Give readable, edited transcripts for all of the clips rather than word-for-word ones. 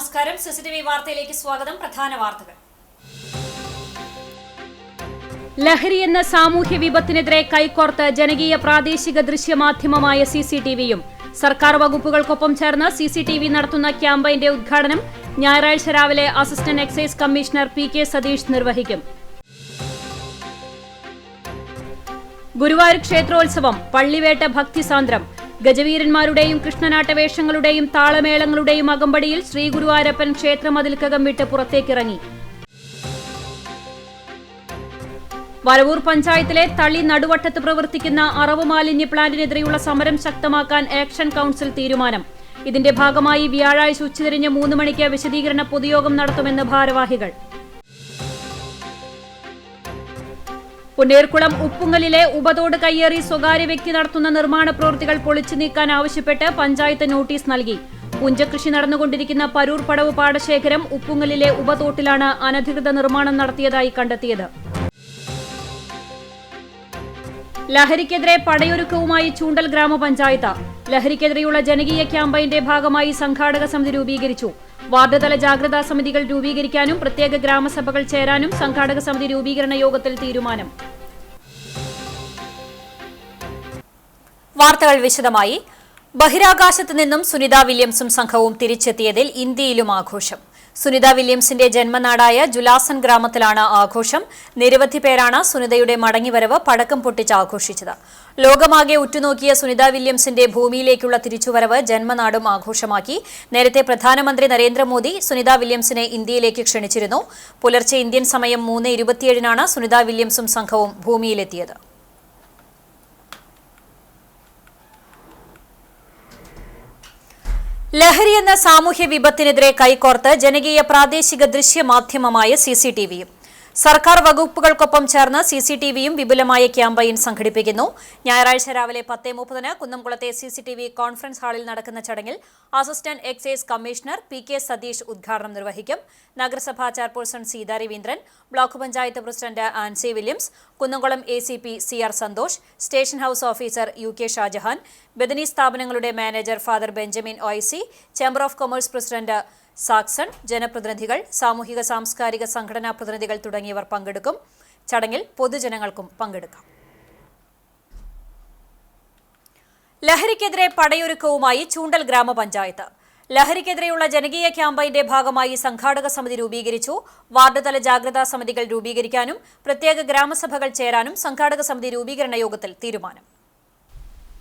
നമസ്കാരം. സിസിടിവി വാർത്തയിലേക്ക് സ്വാഗതം. പ്രധാന വാർത്തകൾ. ലഹരി എന്ന സാമൂഹ്യ വിപത്തിനെതിരെ കൈകോർത്ത് ജനകീയ പ്രാദേശിക ദൃശ്യമാധ്യമമായ സിസിടിവിയും സർക്കാർ വകുപ്പുകൾക്കൊപ്പം ചേർന്ന് സിസിടിവി നടത്തുന്ന ക്യാമ്പയിന്റെ ഉദ്ഘാടനം ഞായറാഴ്ച രാവിലെ assistant excise commissioner P K. Satheesh നിർവഹിക്കും. ഗുരുവായൂർ ക്ഷേത്രോത്സവം പള്ളിവേട്ട ഭക്തിസാന്ദ്രം. ഗജവീരന്മാരുടെയും കൃഷ്ണനാട്ട വേഷങ്ങളുടെയും താളമേളങ്ങളുടെയും അകമ്പടിയിൽ ശ്രീ ഗുരുവായൂരപ്പൻ ക്ഷേത്രമതിൽക്കകം വിട്ട് പുറത്തേക്കിറങ്ങി. വരവൂർ പഞ്ചായത്തിലെ തളി നടുവട്ടത്ത് പ്രവർത്തിക്കുന്ന അറവ് മാലിന്യ പ്ലാന്റിനെതിരെയുള്ള സമരം ശക്തമാക്കാൻ ആക്ഷൻ കൌൺസിൽ തീരുമാനം. ഇതിന്റെ ഭാഗമായി വ്യാഴാഴ്ച ഉച്ചതിരിഞ്ഞ് 3 മണിക്ക് വിശദീകരണ പൊതുയോഗം നടത്തുമെന്ന് ഭാരവാഹികൾ. പുന്നേർകുളം ഉപ്പുങ്കലിലെ ഉപതോട് കയ്യേറി സ്വകാര്യ വ്യക്തി നടത്തുന്ന നിർമ്മാണ പ്രവൃത്തികൾ പൊളിച്ചു നീക്കാൻ ആവശ്യപ്പെട്ട് പഞ്ചായത്ത് നോട്ടീസ് നൽകി. പുഞ്ചകൃഷി നടന്നുകൊണ്ടിരിക്കുന്ന പരൂർ പടവ് പാടശേഖരം ഉപ്പുങ്കലിലെ ഉപതോട്ടിലാണ് അനധികൃത നിർമ്മാണം നടത്തിയതായി കണ്ടെത്തിയത്. ലഹരിക്കെതിരെ പടയൊരുക്കവുമായി ചൂണ്ടൽ ഗ്രാമപഞ്ചായത്ത്. ലഹരിക്കെതിരെയുള്ള ജനകീയ ക്യാമ്പയിന്റെ ഭാഗമായി സംഘാടക സമിതി രൂപീകരിച്ചു. വാർഡ് തല ജാഗ്രതാ സമിതികൾ രൂപീകരിക്കാനും പ്രത്യേക ഗ്രാമസഭകൾ ചേരാനും സംഘാടക സമിതി രൂപീകരണ യോഗത്തിൽ തീരുമാനം. വാർത്തകൾ വിശദമായി. ബഹിരാകാശത്ത് നിന്നും സുനിത വില്യംസും സംഘവും തിരിച്ചെത്തിയതിൽ ഇന്ത്യയിലും ആഘോഷം. സുനിത വില്യംസിന്റെ ജന്മനാടായ ജുലാസൻ ഗ്രാമത്തിലാണ് ആഘോഷം. നിരവധി പേരാണ് സുനിതയുടെ മടങ്ങിവരവ് പടക്കം പൊട്ടിച്ച് ആഘോഷിച്ചത്. ലോകമാകെ ഉറ്റുനോക്കിയ സുനിത വില്യംസിന്റെ ഭൂമിയിലേക്കുള്ള തിരിച്ചുവരവ് ജന്മനാടും ആഘോഷമാക്കി. നേരത്തെ പ്രധാനമന്ത്രി നരേന്ദ്രമോദി സുനിത വില്യംസിനെ ഇന്ത്യയിലേക്ക് ക്ഷണിച്ചിരുന്നു. പുലർച്ചെ ഇന്ത്യൻ സമയം 3:27 സുനിത വില്യംസും സംഘവും ഭൂമിയിലെത്തിയത്. ലഹരി എന്ന സാമൂഹ്യ വിപത്തിനെതിരെ കൈകോർത്ത് ജനകീയ പ്രാദേശിക ദൃശ്യമാധ്യമമായ സിസിടിവിയും സർക്കാർ വകുപ്പുകൾക്കൊപ്പം ചേർന്ന് സിസിടിവിയും വിപുലമായ ക്യാമ്പയിൻ സംഘടിപ്പിക്കുന്നു. ഞായറാഴ്ച രാവിലെ 10:30 കുന്നംകുളത്തെ സിസിടിവി കോൺഫറൻസ് ഹാളിൽ നടക്കുന്ന ചടങ്ങിൽ assistant excise commissioner P K. Satheesh ഉദ്ഘാടനം നിർവഹിക്കും. നഗരസഭാ chairperson Seetha Raveendran, block panchayat president Ancy Williams, Kunnamkulam A C P. C R. Santhosh, station house officer U K. Shajahan, Bethany സ്ഥാപനങ്ങളുടെ manager father Benjamin O I C., chamber of commerce president Saxon, ജനപ്രതിനിധികൾ, സാമൂഹിക സാംസ്കാരിക സംഘടനാ പ്രതിനിധികൾ തുടങ്ങിയവർ പങ്കെടുക്കും. ചടങ്ങിൽ പൊതുജനങ്ങൾക്കും പങ്കെടുക്കാം. ലഹരിക്കെതിരെ പടയൊരുക്കവുമായി ചൂണ്ടൽ ഗ്രാമപഞ്ചായത്ത്. ലഹരിക്കെതിരെയുള്ള ജനകീയ ക്യാമ്പയിന്റെ ഭാഗമായി സംഘാടക സമിതി രൂപീകരിച്ചു. വാർഡ് തല ജാഗ്രതാ സമിതികൾ രൂപീകരിക്കാനും പ്രത്യേക ഗ്രാമസഭകൾ ചേരാനും സംഘാടക സമിതി രൂപീകരണ യോഗത്തിൽ തീരുമാനം.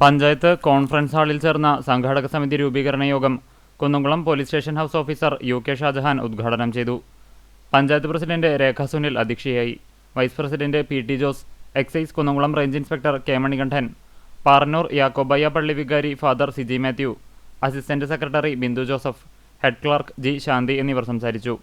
പഞ്ചായത്ത് കോൺഫറൻസ് ഹാളിൽ ചേർന്ന സംഘാടക സമിതി രൂപീകരണ യോഗം Kunnamkulam police station house officer U K. Shajahan ഉദ്ഘാടനം ചെയ്തു. പഞ്ചായത്ത് പ്രസിഡന്റ് രേഖ സുനിൽ അധ്യക്ഷയായി. Vice president P T. Jose, excise Kunnamkulam range inspector K. Manikandan, Parannur യാക്കോബയ്യ പള്ളി വികാരി father Siji Mathew, assistant secretary Bindu Joseph, head clerk G. Shanthi എന്നിവർ സംസാരിച്ചു.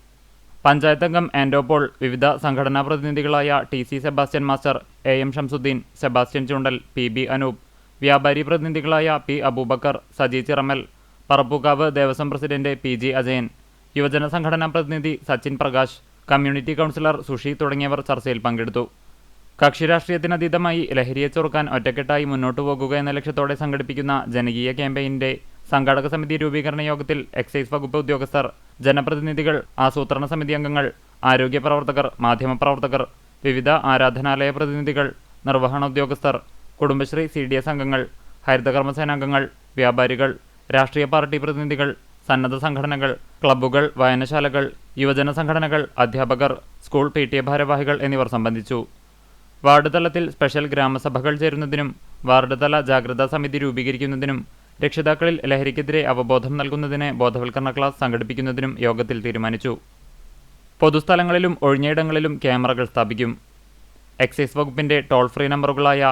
പഞ്ചായത്ത് അംഗം ആൻഡോപോൾ, വിവിധ സംഘടനാ പ്രതിനിധികളായ T C. Sebastian master, A M. Shamsuddin, Sebastian Choondal, P B. Anoop, വ്യാപാരി പ്രതിനിധികളായ P. Abubakar, Saji Chiramel, Parappukkavu Devaswom president PG. Ajayan, യുവജന സംഘടനാ പ്രതിനിധി Sachin Prakash, community councillor sushi തുടങ്ങിയവർ ചർച്ചയിൽ പങ്കെടുത്തു. കക്ഷിരാഷ്ട്രീയത്തിനതീതമായി ലഹരിയെ ചെറുക്കാൻ ഒറ്റക്കെട്ടായി മുന്നോട്ടു പോകുക എന്ന ലക്ഷ്യത്തോടെ സംഘടിപ്പിക്കുന്ന ജനകീയ ക്യാമ്പയിന്റെ സംഘാടക സമിതി രൂപീകരണ യോഗത്തിൽ എക്സൈസ് വകുപ്പ് ഉദ്യോഗസ്ഥർ, ജനപ്രതിനിധികൾ, ആസൂത്രണ സമിതി അംഗങ്ങൾ, ആരോഗ്യ പ്രവർത്തകർ, മാധ്യമപ്രവർത്തകർ, വിവിധ ആരാധനാലയ പ്രതിനിധികൾ, നിർവഹണ ഉദ്യോഗസ്ഥർ, കുടുംബശ്രീ CDS അംഗങ്ങൾ, ഹരിതകർമ്മസേനാംഗങ്ങൾ, വ്യാപാരികൾ, രാഷ്ട്രീയ പാർട്ടി പ്രതിനിധികൾ, സന്നദ്ധ സംഘടനകൾ, ക്ലബ്ബുകൾ, വായനശാലകൾ, യുവജന സംഘടനകൾ, അധ്യാപകർ, സ്കൂൾ PTA ഭാരവാഹികൾ എന്നിവർ സംബന്ധിച്ചു. വാർഡ് തലത്തിൽ സ്പെഷ്യൽ ഗ്രാമസഭകൾ ചേരുന്നതിനും വാർഡ് തല ജാഗ്രതാ സമിതി രൂപീകരിക്കുന്നതിനും രക്ഷിതാക്കളിൽ ലഹരിക്കെതിരെ അവബോധം നൽകുന്നതിന് ബോധവൽക്കരണ ക്ലാസ് സംഘടിപ്പിക്കുന്നതിനും യോഗത്തിൽ തീരുമാനിച്ചു. പൊതുസ്ഥലങ്ങളിലും ഒഴിഞ്ഞയിടങ്ങളിലും ക്യാമറകൾ സ്ഥാപിക്കും. എക്സൈസ് വകുപ്പിന്റെ ടോൾ ഫ്രീ നമ്പറുകളായ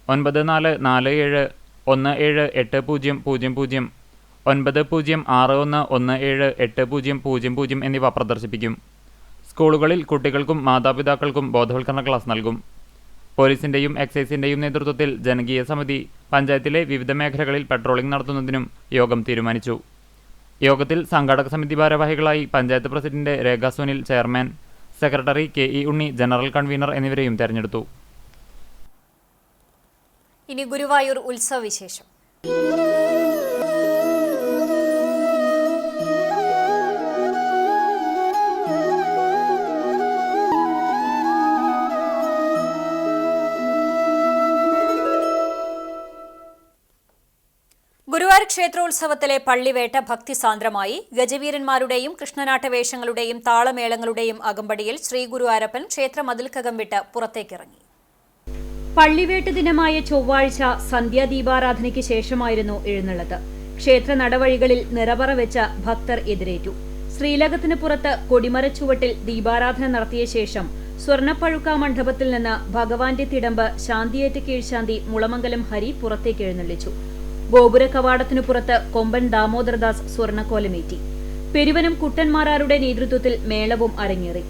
9447 178000, 9061178000 എന്നിവ പ്രദർശിപ്പിക്കും. സ്കൂളുകളിൽ കുട്ടികൾക്കും മാതാപിതാക്കൾക്കും ബോധവൽക്കരണ ക്ലാസ് നൽകും. പോലീസിന്റെയും എക്സൈസിന്റെയും നേതൃത്വത്തിൽ ജനകീയ സമിതി പഞ്ചായത്തിലെ വിവിധ മേഖലകളിൽ പട്രോളിംഗ് നടത്തുന്നതിനും യോഗം തീരുമാനിച്ചു. യോഗത്തിൽ സംഘാടക സമിതി ഭാരവാഹികളായി panchayat president Rekha Sunil chairman, secretary കെ.ഇ. ഉണ്ണി ജനറൽ കൺവീനർ എന്നിവരെയും തെരഞ്ഞെടുത്തു. ഇനി ഗുരുവായൂർ ഉത്സവ വിശേഷം. ക്ഷേത്രോത്സവത്തിലെ പള്ളിവേട്ട ഭക്തിസാന്ദ്രമായി ഗജവീരന്മാരുടെയും കൃഷ്ണനാട്ട വേഷങ്ങളുടെയും താളമേളങ്ങളുടെയും അകമ്പടിയിൽ ശ്രീ ഗുരുവായൂരപ്പൻ ക്ഷേത്ര മതിൽക്കകം വിട്ട് പുറത്തേക്കിറങ്ങി. പള്ളിവേട്ട് ദിനമായ ചൊവ്വാഴ്ച സന്ധ്യാദീപാരാധനയ്ക്ക് ശേഷമായിരുന്നു എഴുന്നള്ളത്ത്. ക്ഷേത്ര നടവഴികളിൽ നിറപറ വെച്ച ഭക്തർ എതിരേറ്റു. ശ്രീലകത്തിന് പുറത്ത് കൊടിമരച്ചുവട്ടിൽ ദീപാരാധന നടത്തിയ ശേഷം സ്വർണ്ണപ്പഴുക്ക മണ്ഡപത്തിൽ നിന്ന് ഭഗവാന്റെ തിടമ്പ് ശാന്തിയേറ്റ് കീഴ്ശാന്തി മുളമംഗലം ഹരി പുറത്തേക്ക് എഴുന്നള്ളിച്ചു. ഗോപുര കവാടത്തിനു പുറത്ത് കൊമ്പൻ ദാമോദരദാസ് സ്വർണ്ണക്കോലമേറ്റി. പെരുവനം കുട്ടന്മാരാരുടെ നേതൃത്വത്തിൽ മേളവും അരങ്ങേറി.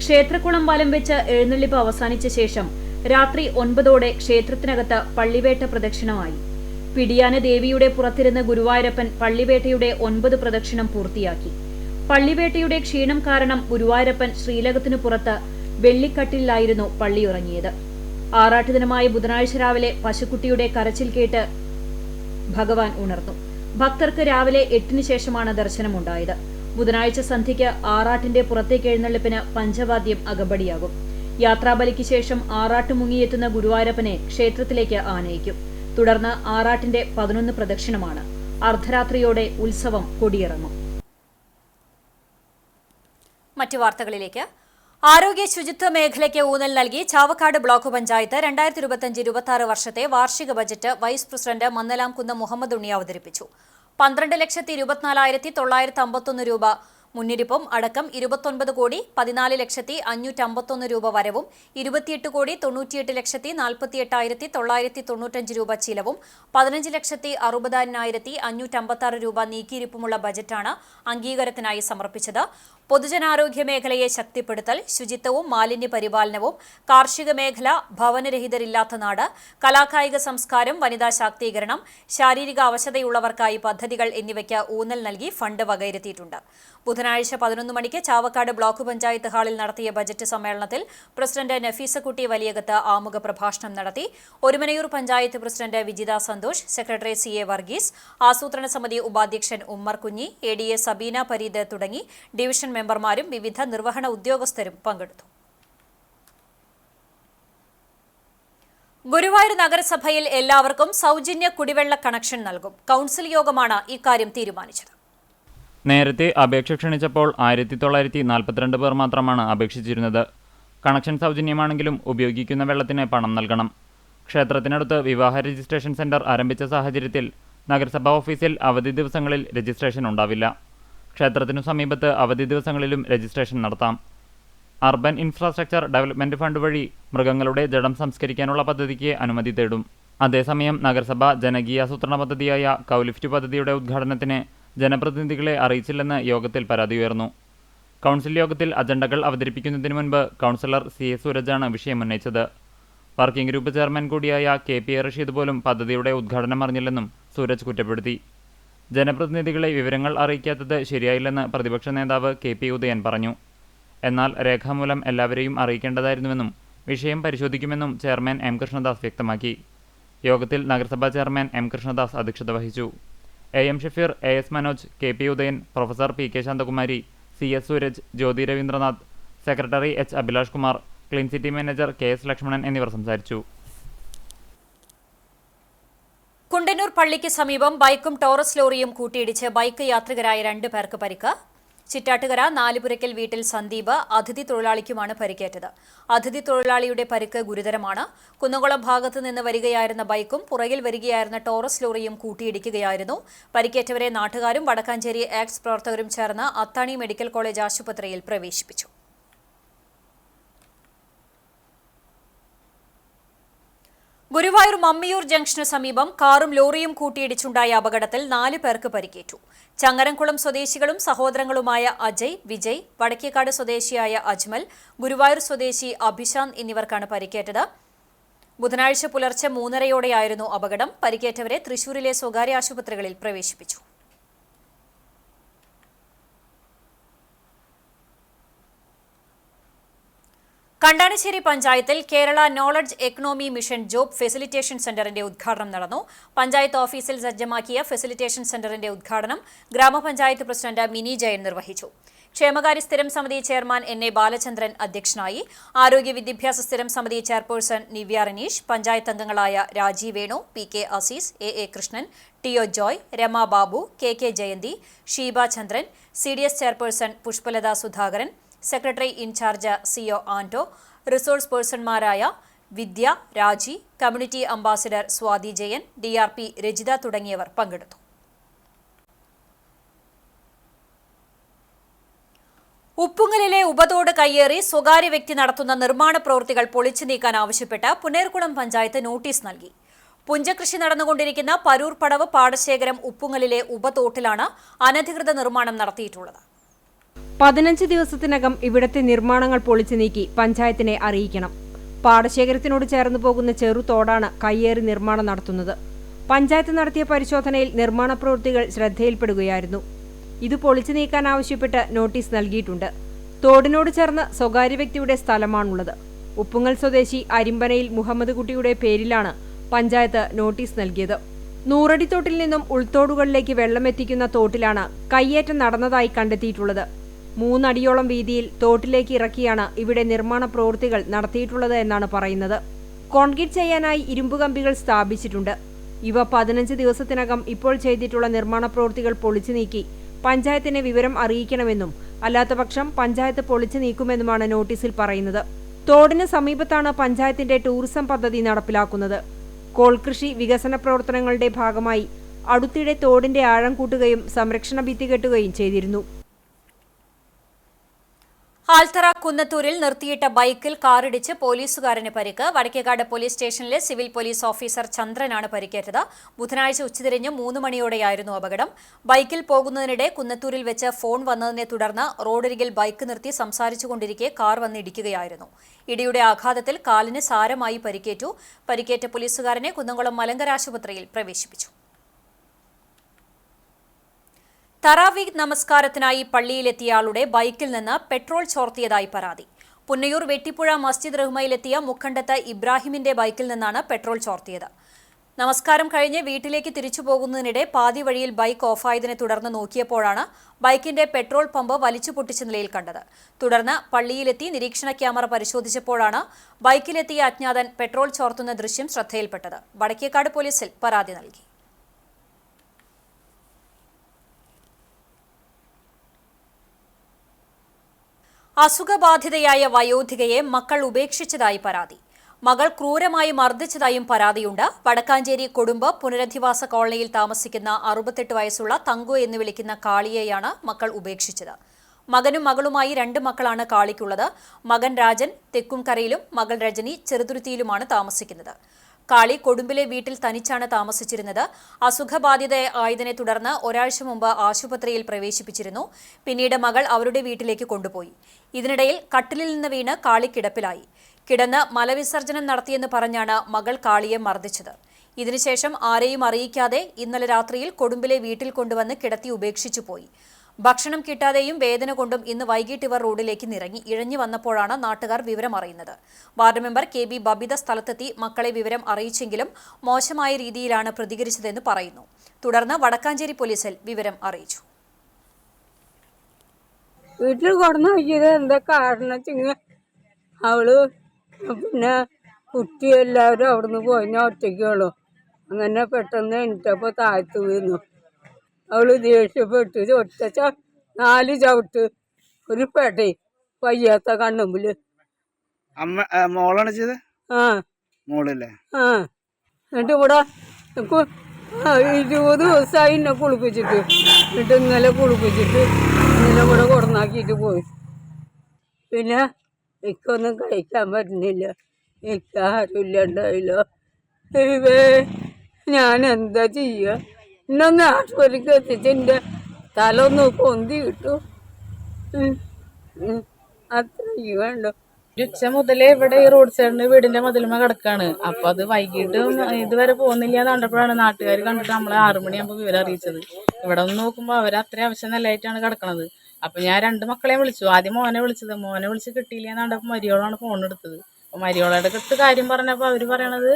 ക്ഷേത്രക്കുളം വലം വെച്ച് എഴുന്നള്ളിപ്പ് അവസാനിച്ച ശേഷം രാത്രി 9 ക്ഷേത്രത്തിനകത്ത് പള്ളിവേട്ട പ്രദക്ഷിണമായി. പിടിയാന ദേവിയുടെ പുറത്തിരുന്ന് ഗുരുവായൂരപ്പൻ പള്ളിവേട്ടയുടെ 9 പ്രദക്ഷിണം പൂർത്തിയാക്കി. പള്ളിവേട്ടയുടെ ക്ഷീണം കാരണം ഗുരുവായൂരപ്പൻ ശ്രീലകത്തിനു പുറത്ത് വെള്ളിക്കട്ടിലായിരുന്നു പള്ളിയുറങ്ങിയത്. ആറാട്ടുദിനമായ ബുധനാഴ്ച രാവിലെ പശുക്കുട്ടിയുടെ കരച്ചിൽ കേട്ട് ഭഗവാൻ ഉണർന്നു. ഭക്തർക്ക് രാവിലെ 8 ശേഷമാണ് ദർശനമുണ്ടായത്. ബുധനാഴ്ച സന്ധ്യയ്ക്ക് ആറാട്ടിന്റെ പുറത്തേക്ക് എഴുന്നള്ളിപ്പിന് പഞ്ചവാദ്യം അകമ്പടിയാകും. യാത്രാബലിക്ക് ശേഷം ആറാട്ട് മുങ്ങിയെത്തുന്ന ഗുരുവായൂരപ്പനെ ക്ഷേത്രത്തിലേക്ക് ആനയിക്കും. തുടർന്ന് ആറാട്ടിന്റെ 11 പ്രദക്ഷിണമാണ്. അർദ്ധരാത്രിയോടെ ഉത്സവം കൊടിയിറങ്ങും. മറ്റു വാർത്തകളിലേക്ക്. ആരോഗ്യ ശുചിത്വ മേഖലയ്ക്ക് ഊന്നൽ നൽകി ചാവക്കാട് ബ്ലോക്ക് പഞ്ചായത്ത് 2025-26 വർഷത്തെ വാർഷിക budget vice president Mannalamkunnu Muhammad Unni അവതരിപ്പിച്ചു. 12,24,951 രൂപ മുന്നിരിപ്പും അടക്കം 29,14,551 രൂപ വരവും 28,98,48,995 രൂപ ചിലവും 15,60,60,556 രൂപ നീക്കിയിരിപ്പുമുള്ള ബജറ്റാണ് അംഗീകാരത്തിനായി സമർപ്പിച്ചത്. പൊതുജനാരോഗ്യ മേഖലയെ ശക്തിപ്പെടുത്തൽ, ശുചിത്വവും മാലിന്യ പരിപാലനവും, കാർഷിക മേഖല, ഭവനരഹിതരില്ലാത്ത നാട്, കലാകായിക സംസ്കാരം, വനിതാ ശാക്തീകരണം, ശാരീരിക അവശതയുള്ളവർക്കായി പദ്ധതികൾ എന്നിവയ്ക്ക് ഊന്നൽ നൽകി ഫണ്ട് വകയിരുത്തിയിട്ടുണ്ട്. ബുധനാഴ്ച 11 മണിക്ക് ചാവക്കാട് ബ്ലോക്ക് പഞ്ചായത്ത് ഹാളിൽ നടത്തിയ ബജറ്റ് സമ്മേളനത്തിൽ പ്രസിഡന്റ് നഫീസക്കുട്ടി വലിയകത്ത് ആമുഖ പ്രഭാഷണം നടത്തി. Orumanayur panchayat president Vijitha Santhosh, secretary CA Varghese, ആസൂത്രണ സമിതി ഉപാധ്യക്ഷൻ ഉമ്മർ കുഞ്ഞി, ADA സബീന പരീദ് തുടങ്ങി ഡിവിഷൻ മെമ്പർമാരും വിവിധ നിർവഹണ ഉദ്യോഗസ്ഥരും പങ്കെടുത്തു. ഗുരുവായൂർ നഗരസഭയിൽ എല്ലാവർക്കും സൗജന്യ കുടിവെള്ള കണക്ഷൻ നൽകും. കൌൺസിൽ യോഗമാണ് ഇക്കാര്യം തീരുമാനിച്ചത്. നേരത്തെ അപേക്ഷ ക്ഷണിച്ചപ്പോൾ 1942 പേർ മാത്രമാണ് അപേക്ഷിച്ചിരുന്നത്. കണക്ഷൻ സൗജന്യമാണെങ്കിലും ഉപയോഗിക്കുന്ന വെള്ളത്തിന് പണം നൽകണം. ക്ഷേത്രത്തിനടുത്ത് വിവാഹ രജിസ്ട്രേഷൻ സെന്റർ ആരംഭിച്ച സാഹചര്യത്തിൽ നഗരസഭാ ഓഫീസിൽ അവധി ദിവസങ്ങളിൽ രജിസ്ട്രേഷൻ ഉണ്ടാവില്ല. ക്ഷേത്രത്തിനു സമീപത്ത് അവധി ദിവസങ്ങളിലും രജിസ്ട്രേഷൻ നടത്താം. അർബൻ ഇൻഫ്രാസ്ട്രക്ചർ ഡെവലപ്മെന്റ് ഫണ്ട് വഴി മൃഗങ്ങളുടെ ജഡം സംസ്കരിക്കാനുള്ള പദ്ധതിക്ക് അനുമതി തേടും. അതേസമയം നഗരസഭ ജനകീയാസൂത്രണ പദ്ധതിയായ കൗലിഫ്റ്റ് പദ്ധതിയുടെ ഉദ്ഘാടനത്തിന് ജനപ്രതിനിധികളെ അറിയിച്ചില്ലെന്ന് യോഗത്തിൽ പരാതി ഉയർന്നു. കൗൺസിൽ യോഗത്തിൽ അജണ്ടകൾ അവതരിപ്പിക്കുന്നതിന് മുൻപ് കൗൺസിലർ CA സൂരജാണ് വിഷയം ഉന്നയിച്ചത്. വർക്കിംഗ് ഗ്രൂപ്പ് ചെയർമാൻ കൂടിയായ KP റഷീദ് പോലും പദ്ധതിയുടെ ഉദ്ഘാടനം അറിഞ്ഞില്ലെന്നും സൂരജ് കുറ്റപ്പെടുത്തി. ജനപ്രതിനിധികളെ വിവരങ്ങൾ അറിയിക്കാത്തത് ശരിയായില്ലെന്ന് പ്രതിപക്ഷ നേതാവ് KP ഉദയൻ പറഞ്ഞു. എന്നാൽ രേഖാമൂലം എല്ലാവരെയും അറിയിക്കേണ്ടതായിരുന്നുവെന്നും വിഷയം പരിശോധിക്കുമെന്നും ചെയർമാൻ M കൃഷ്ണദാസ് വ്യക്തമാക്കി. യോഗത്തിൽ നഗരസഭാ ചെയർമാൻ M കൃഷ്ണദാസ് അധ്യക്ഷത വഹിച്ചു. AM Shafeer, AS Manoj, KP Udayan, professor PK Santhakumari, CS Sooraj, Jyothi Raveendranath, secretary H Abhilash Kumar, clean city manager KS Lakshmanan എന്നിവർ സംസാരിച്ചു. കുണ്ടന്നൂർ പള്ളിക്ക് സമീപം ബൈക്കും ടോറസ് ലോറിയും കൂട്ടിയിടിച്ച് ബൈക്ക് യാത്രികരായ 2 പേർക്ക് പരിക്ക്. ചിറ്റാട്ടുകര നാലുപുരയ്ക്കൽ വീട്ടിൽ സന്ദീപ്, അതിഥി തൊഴിലാളിക്കുമാണ് പരിക്കേറ്റത്. അതിഥി തൊഴിലാളിയുടെ പരിക്ക് ഗുരുതരമാണ്. കുന്നംകുളം ഭാഗത്തു നിന്ന് വരികയായിരുന്ന ബൈക്കും പുറകിൽ വരികയായിരുന്ന ടോറസ് ലോറിയും കൂട്ടിയിടിക്കുകയായിരുന്നു. പരിക്കേറ്റവരെ നാട്ടുകാരും വടക്കാഞ്ചേരി ആക്സ് പ്രവർത്തകരും ചേർന്ന് അത്താണി മെഡിക്കൽ കോളേജ് ആശുപത്രിയിൽ പ്രവേശിപ്പിച്ചു. ഗുരുവായൂർ മമ്മിയൂർ ജംഗ്ഷന് സമീപം കാറും ലോറിയും കൂട്ടിയിടിച്ചുണ്ടായ അപകടത്തിൽ 4 പേർക്ക് പരിക്കേറ്റു. ചങ്ങരംകുളം സ്വദേശികളും സഹോദരങ്ങളുമായ അജയ്, വിജയ്, വടക്കേക്കാട് സ്വദേശിയായ അജ്മൽ, ഗുരുവായൂർ സ്വദേശി അഭിശാന്ത് എന്നിവർക്കാണ് പരിക്കേറ്റത്. ബുധനാഴ്ച പുലർച്ചെ 3:30 അപകടം. പരിക്കേറ്റവരെ തൃശൂരിലെ സ്വകാര്യ ആശുപത്രികളിൽ പ്രവേശിപ്പിച്ചു. കണ്ടാണശ്ശേരി പഞ്ചായത്തിൽ Kerala knowledge economy mission job facilitation സെന്ററിന്റെ ഉദ്ഘാടനം നടന്നു. പഞ്ചായത്ത് ഓഫീസിൽ സജ്ജമാക്കിയ ഫെസിലിറ്റേഷൻ സെന്ററിന്റെ ഉദ്ഘാടനം ഗ്രാമപഞ്ചായത്ത് പ്രസിഡന്റ് മിനി ജയൻ നിർവഹിച്ചു. ക്ഷേമകാര്യ സ്ഥിരം സമിതി ചെയർമാൻ എൻ.എ. ബാലചന്ദ്രൻ അധ്യക്ഷനായി. ആരോഗ്യ വിദ്യാഭ്യാസ സ്ഥിരം സമിതി ചെയർപേഴ്സൺ നിവ്യ റനീഷ്, പഞ്ചായത്ത് അംഗങ്ങളായ Rajeev Venu, P K. Azeez, A A. Krishnan, T O. Joy, Rama Babu, K K. Jayanthi, Sheeba Chandran, C D S. Chairperson Pushpalatha Sudhakaran, secretary in charge C O. Anto, resource പേഴ്സൺമാരായ Vidya, Raji, community ambassador Swathi Jayan, D R P. Rajitha തുടങ്ങിയവർ പങ്കെടുത്തു. ഉപ്പുങ്ങലിലെ ഉപതോട് കയ്യേറി സ്വകാര്യ വ്യക്തി നടത്തുന്ന നിർമ്മാണ പ്രവൃത്തികൾ പൊളിച്ചു നീക്കാൻ ആവശ്യപ്പെട്ട് പുന്നേർകുളം പഞ്ചായത്ത് നോട്ടീസ് നൽകി. പുഞ്ചകൃഷി നടന്നുകൊണ്ടിരിക്കുന്ന പരൂർ പടവ് പാടശേഖരം ഉപ്പുങ്ങലിലെ ഉപതോട്ടിലാണ് അനധികൃത നിർമ്മാണം നടത്തിയിട്ടുള്ളത്. 15 ദിവസത്തിനകം ഇവിടത്തെ നിർമ്മാണങ്ങൾ പൊളിച്ചു നീക്കി പഞ്ചായത്തിനെ അറിയിക്കണം. പാടശേഖരത്തിനോട് ചേർന്ന് പോകുന്ന ചെറുതോടാണ് കയ്യേറി നിർമ്മാണം നടത്തുന്നത്. പഞ്ചായത്ത് നടത്തിയ പരിശോധനയിൽ നിർമ്മാണ പ്രവൃത്തികൾ ശ്രദ്ധയിൽപ്പെടുകയായിരുന്നു. ഇത് പൊളിച്ചു നീക്കാൻ ആവശ്യപ്പെട്ട് നോട്ടീസ് നൽകിയിട്ടുണ്ട്. തോടിനോട് ചേർന്ന് സ്വകാര്യ വ്യക്തിയുടെ സ്ഥലമാണുള്ളത്. ഉപ്പുങ്ങൽ സ്വദേശി അരിമ്പനയിൽ മുഹമ്മദ് കുട്ടിയുടെ പേരിലാണ് പഞ്ചായത്ത് നോട്ടീസ് നൽകിയത്. 100 അടി തോട്ടിൽ നിന്നും ഉൾത്തോടുകളിലേക്ക് വെള്ളമെത്തിക്കുന്ന തോട്ടിലാണ് കയ്യേറ്റം നടന്നതായി കണ്ടെത്തിയിട്ടുള്ളത്. 3 അടിയോളം വീതിയിൽ തോട്ടിലേക്ക് ഇറക്കിയാണ് ഇവിടെ നിർമ്മാണ പ്രവൃത്തികൾ നടത്തിയിട്ടുള്ളത് എന്നാണ് പറയുന്നത്. കോൺക്രീറ്റ് ചെയ്യാനായി ഇരുമ്പ് കമ്പികൾ സ്ഥാപിച്ചിട്ടുണ്ട്. ഇവ 15 ദിവസത്തിനകം ഇപ്പോൾ ചെയ്തിട്ടുള്ള നിർമ്മാണ പ്രവൃത്തികൾ പൊളിച്ചു നീക്കി പഞ്ചായത്തിനെ വിവരം അറിയിക്കണമെന്നും അല്ലാത്തപക്ഷം പഞ്ചായത്ത് പൊളിച്ചു നീക്കുമെന്നുമാണ് നോട്ടീസിൽ പറയുന്നത്. തോടിന് സമീപത്താണ് പഞ്ചായത്തിന്റെ ടൂറിസം പദ്ധതി നടപ്പിലാക്കുന്നത്. കോൾകൃഷി വികസന പ്രവർത്തനങ്ങളുടെ ഭാഗമായി അടുത്തിടെ തോടിന്റെ ആഴം കൂട്ടുകയും സംരക്ഷണ ഭിത്തി കെട്ടുകയും ചെയ്തിരുന്നു. ആൽത്തറ കുന്നത്തൂരിൽ നിർത്തിയിട്ട ബൈക്കിൽ കാറിടിച്ച് പോലീസുകാരന് പരിക്ക്. വടക്കേക്കാട് പോലീസ് സ്റ്റേഷനിലെ സിവിൽ പോലീസ് ഓഫീസർ ചന്ദ്രനാണ് പരിക്കേറ്റത്. ബുധനാഴ്ച ഉച്ചതിരിഞ്ഞ് 3 മണിയോടെയായിരുന്നു അപകടം. ബൈക്കിൽ പോകുന്നതിനിടെ കുന്നത്തൂരിൽ വെച്ച് ഫോൺ വന്നതിനെ തുടർന്ന് റോഡരികിൽ ബൈക്ക് നിർത്തി സംസാരിച്ചുകൊണ്ടിരിക്കെ കാർ വന്നിടിക്കുകയായിരുന്നു. ഇടിയുടെ ആഘാതത്തിൽ കാലിന് സാരമായി പരിക്കേറ്റു. പരിക്കേറ്റ പോലീസുകാരനെ കുന്നംകുളം മലങ്കര ആശുപത്രിയിൽ പ്രവേശിപ്പിച്ചു. തറാവീഹ് നമസ്കാരത്തിനായി പള്ളിയിലെത്തിയയാളുടെ ബൈക്കിൽ നിന്ന് പെട്രോൾ ചോർത്തിയതായി പരാതി. പുന്നയൂർ വെട്ടിപ്പുഴ മസ്ജിദ് റഹ്മയിലെത്തിയ മുക്കണ്ടത്ത് ഇബ്രാഹിമിന്റെ ബൈക്കിൽ നിന്നാണ് പെട്രോൾ ചോർത്തിയത്. നമസ്കാരം കഴിഞ്ഞ് വീട്ടിലേക്ക് തിരിച്ചു പോകുന്നതിനിടെ പാതി വഴിയിൽ ബൈക്ക് ഓഫായതിനെ തുടർന്ന് നോക്കിയപ്പോഴാണ് ബൈക്കിന്റെ പെട്രോൾ പമ്പ് വലിച്ചു പൊട്ടിച്ച നിലയിൽ കണ്ടത്. തുടർന്ന് പള്ളിയിലെത്തി നിരീക്ഷണ ക്യാമറ പരിശോധിച്ചപ്പോഴാണ് ബൈക്കിലെത്തിയ അജ്ഞാതൻ പെട്രോൾ ചോർത്തുന്ന ദൃശ്യം ശ്രദ്ധയിൽപ്പെട്ടത്. വടക്കേക്കാട് പോലീസിൽ പരാതി നൽകി. അസുഖബാധിതയായ വയോധികയെ മക്കൾ ഉപേക്ഷിച്ചതായി പരാതി. മകൾ ക്രൂരമായി മർദ്ദിച്ചതായും പരാതിയുണ്ട്. വടക്കാഞ്ചേരി കൊടുമ്പ് പുനരധിവാസ കോളനിയിൽ താമസിക്കുന്ന 68 വയസ്സുള്ള തങ്കു എന്ന് വിളിക്കുന്ന കാളിയെയാണ് മക്കൾ ഉപേക്ഷിച്ചത്. മകനും മകളുമായി 2 മക്കളാണ് കാളിക്കുള്ളത്. മകൻ രാജൻ തെക്കുംകരയിലും മകൾ രജനി ചെറുതുരുത്തിയിലുമാണ് താമസിക്കുന്നത്. കാളി കൊടുമ്പിലെ വീട്ടിൽ തനിച്ചാണ് താമസിച്ചിരുന്നത്. അസുഖബാധിതയായതിനെ തുടർന്ന് ഒരാഴ്ച മുമ്പ് ആശുപത്രിയിൽ പ്രവേശിപ്പിച്ചിരുന്നു. പിന്നീട് മകൾ അവരുടെ വീട്ടിലേക്ക് കൊണ്ടുപോയി. ഇതിനിടയിൽ കട്ടിലിൽ നിന്ന് വീണ് കാളി കിടപ്പിലായി. കിടന്ന് മലവിസർജനം നടത്തിയെന്ന് പറഞ്ഞാണ് മകൾ കാളിയെ മർദ്ദിച്ചത്. ഇതിനുശേഷം ആരെയും അറിയിക്കാതെ ഇന്നലെ രാത്രിയിൽ കൊടുമ്പിലെ വീട്ടിൽ കൊണ്ടുവന്ന് കിടത്തി ഉപേക്ഷിച്ചു പോയി. ഭക്ഷണം കിട്ടാതെയും വേദന കൊണ്ടും ഇന്ന് വൈകിട്ട് ഇവർ റോഡിലേക്ക് ഇഴഞ്ഞു വന്നപ്പോഴാണ് നാട്ടുകാർ വിവരം അറിയുന്നത്. Ward member K B Babitha സ്ഥലത്തെത്തി മക്കളെ വിവരം അറിയിച്ചെങ്കിലും മോശമായ രീതിയിലാണ് പ്രതികരിച്ചതെന്ന് പറയുന്നു. തുടർന്ന് വടക്കാഞ്ചേരി പോലീസിൽ വിവരം അറിയിച്ചു. വീട്ടിൽ കൊണ്ടു നോക്കിയത് എന്താ കാരണം അവള് പിന്നെ കുട്ടി എല്ലാവരും അവിടുന്ന് പോയി, ഞാൻ ഒറ്റയ്ക്കുള്ളൂ. അങ്ങനെ പെട്ടെന്ന് എണീറ്റപ്പോൾ താഴ്ത്തു വീണു. അവള് ദേഷ്യപ്പെട്ട് ഒറ്റ 4 ചവിട്ട് ഒരു പെടേ വയ്യാത്ത കണ്ണുമ്പില്. മോളാണ് ചെയ്ത്? ആ മോളല്ലേ? ആ എന്നിട്ട് ഇവിടെ 20 ദിവസമായി എന്നെ കുളിപ്പിച്ചിട്ട്. എന്നിട്ട് ഇന്നലെ കുളിപ്പിച്ചിട്ട് ഇന്നലെ ഇവിടെ കൊടന്നാക്കിയിട്ട് പോയി. പിന്നെ എനിക്കൊന്നും കഴിക്കാൻ പറ്റുന്നില്ല. എനിക്ക് ആരുമില്ലാണ്ടായില്ലോ. ഞാൻ എന്താ ചെയ്യുക? ഇന്നൊന്ന് ആശുപത്രിക്ക് എത്തിച്ച് എൻ്റെ തല ഒന്ന് പൊന്തി കിട്ടും. അത്രയ്ക്ക് വേണ്ട. ഉച്ച മുതലേ ഇവിടെ ഈ റോഡ് സൈഡിന് വീടിന്റെ മതിലുമ കിടക്കാണ്. അപ്പൊ അത് വൈകിട്ടും ഇതുവരെ പോകുന്നില്ല എന്ന് കണ്ടപ്പോഴാണ് നാട്ടുകാർ കണ്ടിട്ട് നമ്മളെ 6 മണിയാകുമ്പോൾ വിവരം അറിയിച്ചത്. ഇവിടെ ഒന്ന് നോക്കുമ്പോൾ അവർ അത്രയും ആവശ്യം നല്ലതായിട്ടാണ് കിടക്കണത്. അപ്പം ഞാൻ 2 മക്കളെയും വിളിച്ചു. ആദ്യം മോനെ വിളിച്ചത്. മോനെ വിളിച്ച് കിട്ടിയില്ല എന്ന് കണ്ടപ്പോൾ മരിയോളാണ് ഫോൺ എടുത്തത്. അപ്പോൾ മരിയോളയുടെ അടുത്ത് കാര്യം പറഞ്ഞപ്പോൾ അവർ പറയണത്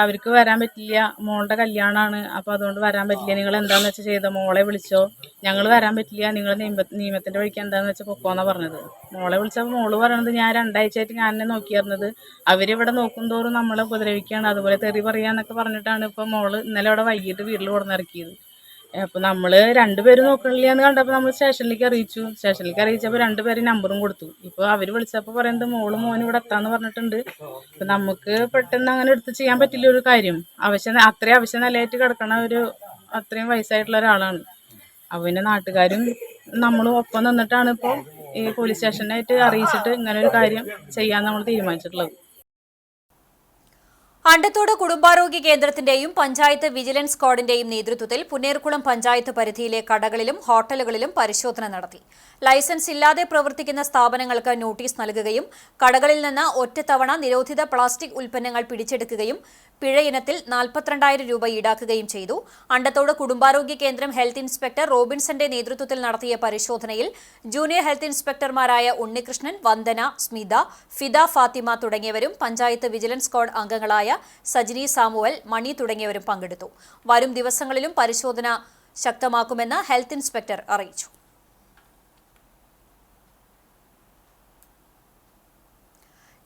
അവർക്ക് വരാൻ പറ്റില്ല, മോളുടെ കല്യാണമാണ്, അപ്പോൾ അതുകൊണ്ട് വരാൻ പറ്റില്ല, നിങ്ങൾ എന്താണെന്ന് വെച്ചാൽ ചെയ്തോ, മോളെ വിളിച്ചോ, ഞങ്ങൾ വരാൻ പറ്റില്ല, നിങ്ങൾ നിയമത്തിൻ്റെ വഴിക്ക് എന്താണെന്ന് വെച്ചാൽ പൊക്കോന്നാണ് പറഞ്ഞത്. മോളെ വിളിച്ചപ്പോൾ മോള് പറയണത് ഞാൻ 2 ആഴ്ചയായിട്ട് ഞാൻ എന്നെ നോക്കിയിരുന്നത്, അവരിവിടെ നോക്കും തോറും നമ്മളെ ഉപദ്രവിക്കുകയാണ്, അതുപോലെ തെറി പറയാന്നൊക്കെ പറഞ്ഞിട്ടാണ് ഇപ്പോൾ മോള് ഇന്നലെ അവിടെ വൈകിട്ട് വീട്ടിൽ കൊടുന്നിറക്കിയത്. അപ്പോൾ നമ്മൾ 2 പേര് നോക്കണില്ല എന്ന് കണ്ടപ്പോൾ നമ്മൾ സ്റ്റേഷനിലേക്ക് അറിയിച്ചു. സ്റ്റേഷനിലേക്ക് അറിയിച്ചപ്പോൾ 2 പേര് നമ്പറും കൊടുത്തു. ഇപ്പോൾ അവർ വിളിച്ചപ്പോൾ പറയുന്നത് മോനും ഇവിടെ എത്താന്ന് പറഞ്ഞിട്ടുണ്ട്. അപ്പം നമുക്ക് പെട്ടെന്ന് അങ്ങനെ എടുത്ത് ചെയ്യാൻ പറ്റില്ല ഒരു കാര്യം. അത്രയും അവശ്യ നിലയായിട്ട് കിടക്കണ അത്രയും വയസ്സായിട്ടുള്ള ഒരാളാണ്. അപ്പോൾ പിന്നെ നാട്ടുകാരും നമ്മളും ഒപ്പം നിന്നിട്ടാണ് ഇപ്പോൾ ഈ പോലീസ് സ്റ്റേഷനായിട്ട് അറിയിച്ചിട്ട് ഇങ്ങനെ ഒരു കാര്യം ചെയ്യാൻ നമ്മൾ തീരുമാനിച്ചിട്ടുള്ളത്. അണ്ടത്തോട് കുടുംബാരോഗ്യ കേന്ദ്രത്തിന്റെയും പഞ്ചായത്ത് വിജിലൻസ് സ്ക്വാഡിന്റെയും നേതൃത്വത്തിൽ പുന്നേർകുളം പഞ്ചായത്ത് പരിധിയിലെ കടകളിലും ഹോട്ടലുകളിലും പരിശോധന നടത്തി. ലൈസൻസ് ഇല്ലാതെ പ്രവർത്തിക്കുന്ന സ്ഥാപനങ്ങൾക്ക് നോട്ടീസ് നൽകുകയും കടകളിൽ നിന്ന് ഒറ്റത്തവണ നിരോധിത പ്ലാസ്റ്റിക് ഉൽപ്പന്നങ്ങൾ പിടിച്ചെടുക്കുകയും പിഴ ഇനത്തിൽ 42,000 രൂപ ഈടാക്കുകയും ചെയ്തു. അണ്ടത്തോട് കുടുംബാരോഗ്യ കേന്ദ്രം ഹെൽത്ത് ഇൻസ്പെക്ടർ റോബിൻസന്റെ നേതൃത്വത്തിൽ നടത്തിയ പരിശോധനയിൽ ജൂനിയർ ഹെൽത്ത് ഇൻസ്പെക്ടർമാരായ ഉണ്ണികൃഷ്ണൻ, വന്ദന, സ്മിത, ഫിദ ഫാത്തിമ തുടങ്ങിയവരും പഞ്ചായത്ത് വിജിലൻസ് സ്ക്വാഡ് അംഗങ്ങളായ സജിനി സാമുവൽ, മണി തുടങ്ങിയവരും പങ്കെടുത്തു. വരും ദിവസങ്ങളിലും പരിശോധന ശക്തമാക്കുമെന്ന് ഹെൽത്ത് ഇൻസ്പെക്ടർ അറിയിച്ചു.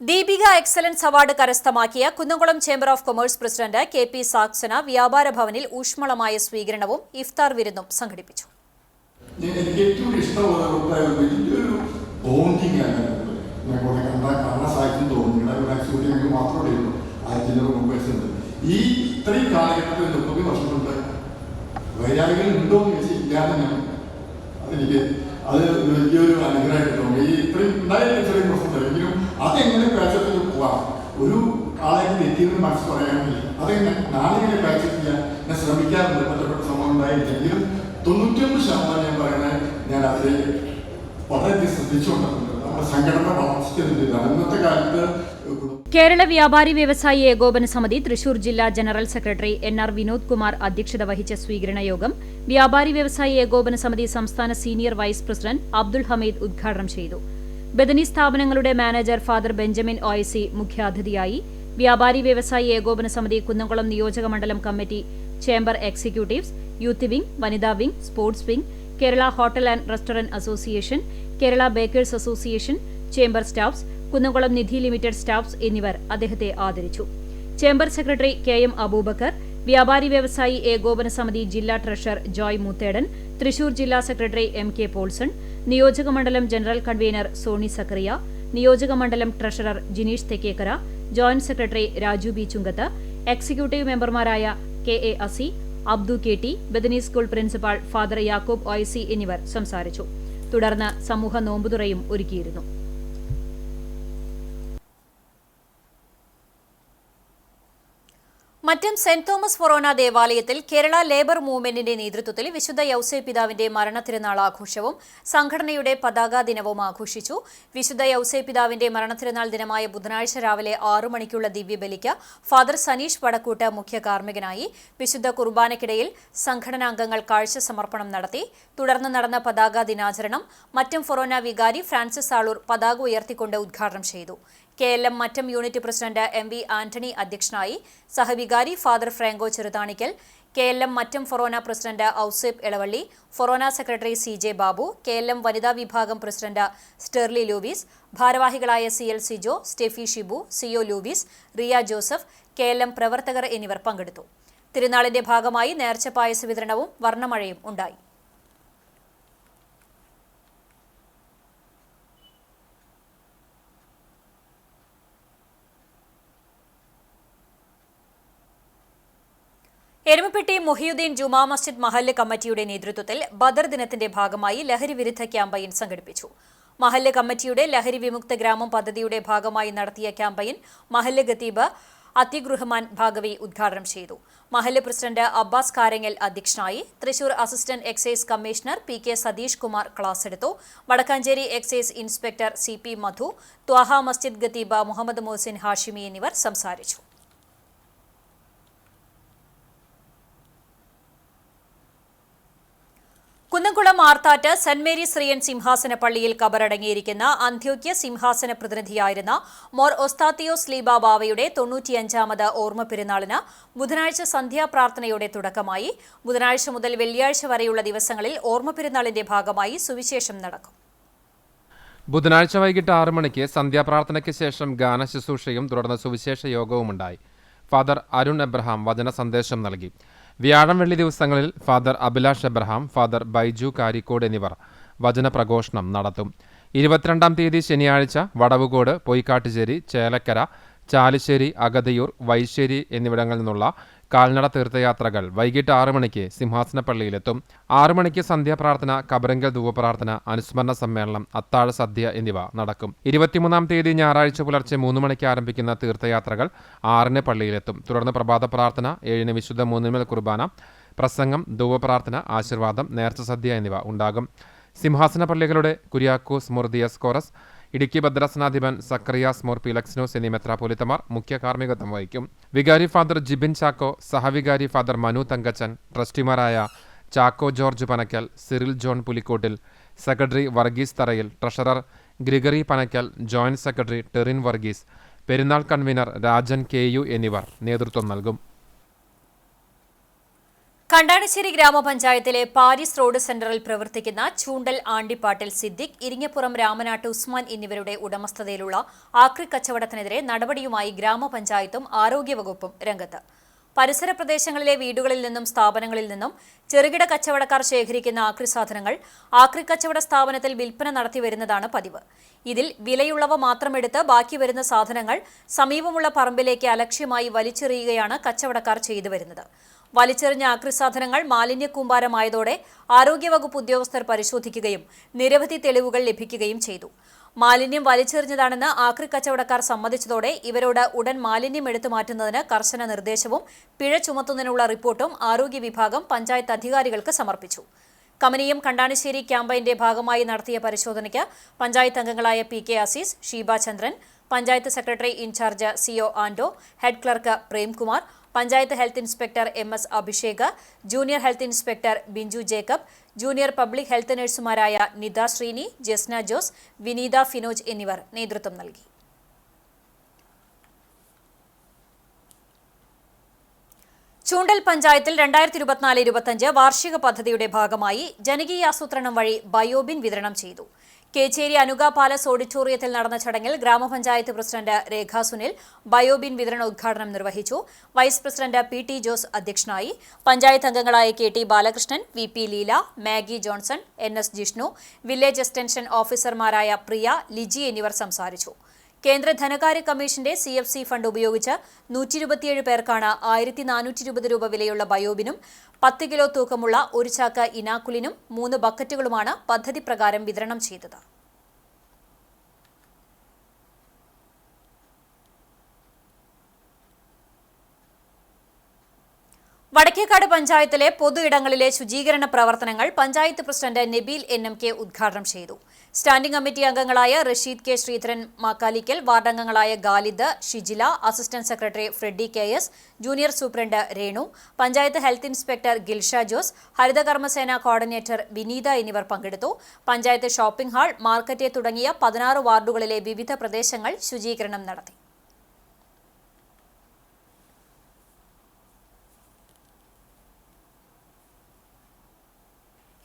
ദീപിക എക്സലൻസ് അവാർഡ് കരസ്ഥമാക്കിയ Kunnamkulam chamber of commerce president KP സാക്സന വ്യാപാര ഭവനിൽ ഊഷ്മളമായ സ്വീകരണവും ഇഫ്താർ വിരുന്നും സംഘടിപ്പിച്ചു. എനിക്ക് ഏറ്റവും ഇഷ്ടമുള്ള ബോണ്ടിങ് ആണ്. മാത്രമേ ഉള്ളൂ. ഈ ഇത്രയും കാലഘട്ടത്തിൽ 30 വർഷം കൊണ്ട് വൈരാഗികൾ ഉണ്ടോ എന്ന് ചോദിച്ചാൽ ഇല്ലാതെ ഞാൻ അതെനിക്ക് അത് വലിയൊരു അനുഗ്രഹമായിട്ട് തോന്നി. ഈ ഇത്രയും ഉണ്ടായാലും ചെറിയ പ്രശ്നം തരുമെങ്കിലും അതെങ്ങനെ പാച്ചത്തിൽ പോവാം, ഒരു ആളെ എത്തിയെന്ന് മനസ്സ് പറയാനില്ല. അതെങ്ങനെ നാളെങ്ങനെ പാച്ച് ചെയ്യാൻ ഞാൻ ശ്രമിക്കാറുണ്ട്. ബന്ധപ്പെട്ട സംഭവം ഉണ്ടായില്ലെങ്കിലും 99% ഞാൻ പറയുന്നത് ഞാൻ അതിൽ വളരെയധികം ശ്രദ്ധിച്ചുകൊണ്ടിട്ടുണ്ട്. നമ്മുടെ സംഘടന വളർച്ചയ്ക്കെതിരാണ് ഇന്നത്തെ കാലത്ത്. കേരള വ്യാപാരി വ്യവസായി ഏകോപന സമിതി തൃശൂർ ജില്ലാ general secretary NR Vinod Kumar അധ്യക്ഷത വഹിച്ച സ്വീകരണ യോഗം വ്യാപാരി വ്യവസായി ഏകോപന സമിതി സംസ്ഥാന senior vice president Abdul Hameed ഉദ്ഘാടനം ചെയ്തു. ബദനി സ്ഥാപനങ്ങളുടെ മാനേജർ ഫാദർ ബെഞ്ചമിൻ OIC മുഖ്യാതിഥിയായി. വ്യാപാരി വ്യവസായി ഏകോപന സമിതി കുന്നംകുളം നിയോജക മണ്ഡലം committee, chamber executives, youth wing, വനിതാ wing, sports wing, Kerala hotel and restaurant association, Kerala bakers association, chamber staffs, Kunnamkulam Nidhi limited staffs എന്നിവർ അദ്ദേഹത്തെ ആദരിച്ചു. ചേംബർ സെക്രട്ടറി KM അബൂബക്കർ, വ്യാപാരി വ്യവസായി ഏകോപന സമിതി ജില്ലാ ട്രഷറർ ജോയ് മൂത്തേടൻ, തൃശൂർ ജില്ലാ സെക്രട്ടറി MK പോൾസൺ, നിയോജക മണ്ഡലം ജനറൽ കൺവീനർ സോണി സക്കറിയ, നിയോജക മണ്ഡലം treasurer Jineesh Thekkekkara, joint secretary Raju B Chungath, executive മെമ്പർമാരായ KA Asi, Abdu KT, Bethany school principal father Yakoob OIC എന്നിവർ സംസാരിച്ചു. തുടർന്ന് സമൂഹ നോമ്പുതുറയും ഒരുക്കിയിരുന്നു. മറ്റം സെന്റ് തോമസ് ഫൊറോന ദേവാലയത്തിൽ കേരള ലേബർ മൂവ്മെന്റിന്റെ നേതൃത്വത്തിൽ വിശുദ്ധ യൗസേ പിതാവിന്റെ മരണത്തിരുനാൾ ആഘോഷവും സംഘടനയുടെ പതാകാ ദിനവും ആഘോഷിച്ചു. വിശുദ്ധ യൗസേ പിതാവിന്റെ മരണത്തിരുനാൾ ദിനമായ ബുധനാഴ്ച രാവിലെ 6 മണിക്കുള്ള ദിവ്യബലിക്ക് ഫാദർ സനീഷ് വടക്കൂട്ട് മുഖ്യ കാർമ്മികനായി. വിശുദ്ധ കുർബാനയ്ക്കിടയിൽ സംഘടനാംഗങ്ങൾ കാഴ്ച സമർപ്പണം നടത്തി. തുടർന്ന് നടന്ന പതാകാ ദിനാചരണം മറ്റം ഫൊറോന വികാരി ഫ്രാൻസിസ് ആളൂർ പതാക ഉയർത്തിക്കൊണ്ട് ഉദ്ഘാടനം ചെയ്തു. KLM Mattam unit president MV Antony അധ്യക്ഷനായി. സഹവികാരി father Franco Cheruthanikkal, KLM Mattam ഫൊറോന പ്രസിഡന്റ് ഔസേപ്പ് എളവള്ളി, ഫൊറോന സെക്രട്ടറി CJ ബാബു, KLM വനിതാ വിഭാഗം പ്രസിഡന്റ് സ്റ്റെർലി ലൂവിസ്, ഭാരവാഹികളായ CL Sijo, Stephy Shibu, CO Louis, Riya Joseph, KLM പ്രവർത്തകർ എന്നിവർ പങ്കെടുത്തു. തിരുനാളിന്റെ ഭാഗമായി നേർച്ച പായസ വിതരണവും വർണ്ണമഴയും ഉണ്ടായി. എരുമപ്പെട്ടി മുഹിയുദ്ദീൻ ജുമാ മസ്ജിദ് മഹല്ല് കമ്മിറ്റിയുടെ നേതൃത്വത്തിൽ ബദർ ദിനത്തിന്റെ ഭാഗമായി ലഹരി വിരുദ്ധ ക്യാമ്പയിൻ സംഘടിപ്പിച്ചു. മഹല്ല് കമ്മിറ്റിയുടെ ലഹരി വിമുക്ത ഗ്രാമം പദ്ധതിയുടെ ഭാഗമായി നടത്തിയ ക്യാമ്പയിൻ മഹല്ല് ഖത്തീബ് അത്തിഖ് റഹ്മാൻ ഭാഗവി ഉദ്ഘാടനം ചെയ്തു. മഹല്ല് പ്രസിഡന്റ് അബ്ബാസ് കാരങ്ങൽ അധ്യക്ഷനായി. Thrissur assistant excise commissioner PK Satheesh Kumar class എടുത്തു. Vadakkanchery excise inspector CP Madhu, Thwaha Masjid ഖത്തീബ് മുഹമ്മദ് മുഹസിൻ ഹാഷിമി എന്നിവർ സംസാരിച്ചു. കുന്നംകുളം ആർത്താറ്റ് സെന്റ് മേരീസ് റിയൻ സിംഹാസന പള്ളിയിൽ കബറടങ്ങിയിരിക്കുന്ന അന്ത്യോക്യ സിംഹാസന പ്രതിനിധിയായിരുന്ന മോർ ഒസ്താത്തിയോസ് ലീബ ബാവയുടെ 95ാമത് ഓർമ്മ പെരുന്നാളിന് ബുധനാഴ്ച സന്ധ്യാപ്രാർത്ഥനയോടെ തുടക്കമായി. ബുധനാഴ്ച മുതൽ വെള്ളിയാഴ്ച വരെയുള്ള ദിവസങ്ങളിൽ ഓർമ്മ പെരുന്നാളിന്റെ ഭാഗമായി സുവിശേഷം നടക്കും. ബുധനാഴ്ച വൈകിട്ട് 6 മണിക്ക് സന്ധ്യാപ്രാർത്ഥനയ്ക്ക് ശേഷം ഗാനശുശ്രൂഷയും തുടർന്ന് സുവിശേഷ യോഗവുമുണ്ടായി. ഫാദർ അരുൺ എബ്രഹാം വചന സന്ദേശം നൽകി. വ്യാഴം വെള്ളി ദിവസങ്ങളിൽ father Abhilash Abraham, father Baiju Karikode എന്നിവർ വചനപ്രഘോഷണം നടത്തും. 22-ാം തീയതി ശനിയാഴ്ച വടവുകോട്, പൊയ്ക്കാട്ടുശ്ശേരി, ചേലക്കര, ചാലിശ്ശേരി, അഗതിയൂർ, വൈശ്ശേരി എന്നിവിടങ്ങളിൽ നിന്നുള്ള കാൽനട തീർത്ഥയാത്രകൾ വൈകിട്ട് 6 മണിക്ക് സിംഹാസനപ്പള്ളിയിലെത്തും. 6 മണിക്ക് സന്ധ്യാപ്രാർത്ഥന, കബറിങ്കൽ ധൂപപ്രാർത്ഥന, അനുസ്മരണ സമ്മേളനം, അത്താഴ സദ്യ എന്നിവ നടക്കും. 23-ാം തീയതി ഞായറാഴ്ച പുലർച്ചെ 3 മണിക്ക് ആരംഭിക്കുന്ന തീർത്ഥയാത്രകൾ 6-ന് പള്ളിയിലെത്തും. തുടർന്ന് പ്രഭാത പ്രാർത്ഥന, 7-ന് വിശുദ്ധ മൂന്നിന്മേൽ കുർബാന, പ്രസംഗം, ധൂപപ്രാർത്ഥന, ആശീർവാദം, നേർച്ച സദ്യ എന്നിവ ഉണ്ടാകും. സിംഹാസന പള്ളികളുടെ കുര്യാക്കോസ് മുർദിയസ് കോറസ്, ഇടുക്കി ഭദ്രാസനാധിപൻ സക്രിയാസ് മോർ പീലക്സിനോസ് എന്നീ മെത്രാപ്പൊലിത്തമാർ മുഖ്യ കാർമ്മികത്വം വഹിക്കും. വികാരി ഫാദർ ജിബിൻ ചാക്കോ, സഹവികാരി ഫാദർ മനു തങ്കച്ചൻ, ട്രസ്റ്റിമാരായ Chacko George Panakkal, Cyril John Pulikkottil, secretary Varghese Tharayil, treasurer Gregory Panakkal, joint secretary Terin Varghese, പെരുന്നാൾ കൺവീനർ രാജൻ KU എന്നിവർ നേതൃത്വം നൽകും. കണ്ടാണശ്ശേരി ഗ്രാമപഞ്ചായത്തിലെ പാരിസ് റോഡ് സെന്ററിൽ പ്രവർത്തിക്കുന്ന ചൂണ്ടൽ ആണ്ടിപ്പാട്ടിൽ സിദ്ദിഖ്, ഇരിങ്ങപ്പുറം രാമനാട്ട് ഉസ്മാൻ എന്നിവരുടെ ഉടമസ്ഥതയിലുള്ള ആക്രി കച്ചവടത്തിനെതിരെ നടപടിയുമായി ഗ്രാമപഞ്ചായത്തും ആരോഗ്യവകുപ്പും രംഗത്ത്. പരിസര പ്രദേശങ്ങളിലെ വീടുകളിൽ നിന്നും സ്ഥാപനങ്ങളിൽ നിന്നും ചെറുകിട കച്ചവടക്കാർ ശേഖരിക്കുന്ന ആക്രി സാധനങ്ങൾ ആക്രി കച്ചവട സ്ഥാപനത്തിൽ വിൽപ്പന നടത്തി വരുന്നതാണ് പതിവ്. ഇതിൽ വിലയുള്ളവ മാത്രമെടുത്ത് ബാക്കി വരുന്ന സാധനങ്ങൾ സമീപമുള്ള പറമ്പിലേക്ക് അലക്ഷ്യമായി വലിച്ചെറിയുകയാണ് കച്ചവടക്കാർ ചെയ്തു വരുന്നത്. വലിച്ചെറിഞ്ഞ ആക്രി സാധനങ്ങൾ മാലിന്യക്കൂമ്പാരമായതോടെ ആരോഗ്യവകുപ്പ് ഉദ്യോഗസ്ഥർ പരിശോധിക്കുകയും നിരവധി തെളിവുകൾ ലഭിക്കുകയും ചെയ്തു. മാലിന്യം വലിച്ചെറിഞ്ഞതാണെന്ന് ആക്രി കച്ചവടക്കാർ സമ്മതിച്ചതോടെ ഇവരോട് ഉടൻ മാലിന്യം എടുത്തു മാറ്റുന്നതിന് കർശന നിർദ്ദേശവും പിഴ ചുമത്തുന്നതിനുള്ള റിപ്പോർട്ടും ആരോഗ്യ വിഭാഗം പഞ്ചായത്ത് അധികാരികൾക്ക് സമർപ്പിച്ചു. കമനിയം കണ്ടാണശ്ശേരി ക്യാമ്പയിന്റെ ഭാഗമായി നടത്തിയ പരിശോധനയ്ക്ക് പഞ്ചായത്ത് അംഗങ്ങളായ PK Azeez, Sheeba Chandran, panchayat secretary in charge CO Ando, head clerk Premkumar, panchayat health inspector MS Abhishek, junior health inspector Binju Jacob, junior public health നഴ്സുമാരായ നിത ശ്രീനി, ജസ്ന ജോസ്, വിനീത ഫിനോജ് എന്നിവർ നേതൃത്വം നൽകി. ചൂണ്ടൽ പഞ്ചായത്തിൽ 2024-25 വാർഷിക പദ്ധതിയുടെ ഭാഗമായി ജനകീയാസൂത്രണം വഴി ബയോബിൻ വിതരണം ചെയ്തു. കേച്ചേരി അനുഗ പാലസ് ഓഡിറ്റോറിയത്തിൽ നടന്ന ചടങ്ങിൽ ഗ്രാമപഞ്ചായത്ത് പ്രസിഡന്റ് രേഖ സുനിൽ ബയോബിൻ വിതരണ ഉദ്ഘാടനം നിർവഹിച്ചു. വൈസ് പ്രസിഡന്റ് PT ജോസ് അധ്യക്ഷനായി. പഞ്ചായത്ത് അംഗങ്ങളായ KT Balakrishnan, VP Leela, Maggie Johnson, NS Jishnu, village extension ഓഫീസർമാരായ പ്രിയ, ലിജി എന്നിവർ സംസാരിച്ചു. കേന്ദ്ര ധനകാര്യ കമ്മീഷന്റെ CFC ഫണ്ട് ഉപയോഗിച്ച് 127 പേർക്കാണ് 1420 രൂപ വിലയുള്ള ബയോബിനും 10 കിലോ തൂക്കമുള്ള 1 ചാക്ക് ഇനാക്കുലിനും 3 ബക്കറ്റുകളുമാണ് പദ്ധതി പ്രകാരം വിതരണം ചെയ്തത്. വടക്കേക്കാട് പഞ്ചായത്തിലെ പൊതു ഇടങ്ങളിലെ ശുചീകരണ പ്രവർത്തനങ്ങൾ പഞ്ചായത്ത് പ്രസിഡന്റ് നബീൽ NMK ഉദ്ഘാടനം ചെയ്തു. സ്റ്റാൻഡിംഗ് കമ്മിറ്റി അംഗങ്ങളായ റഷീദ് K ശ്രീധരൻ മാക്കാലിക്കൽ, വാർഡംഗങ്ങളായ Galid, Shijila, assistant secretary Freddy KS, junior superintendent Renu, panchayat health inspector Gilsha Jose, ഹരിതകർമ്മസേന കോർഡിനേറ്റർ വിനീത എന്നിവർ പങ്കെടുത്തു. പഞ്ചായത്ത് ഷോപ്പിംഗ് ഹാൾ, മാർക്കറ്റ് തുടങ്ങിയ 16 വാർഡുകളിലെ വിവിധ പ്രദേശങ്ങൾ ശുചീകരണം നടത്തി.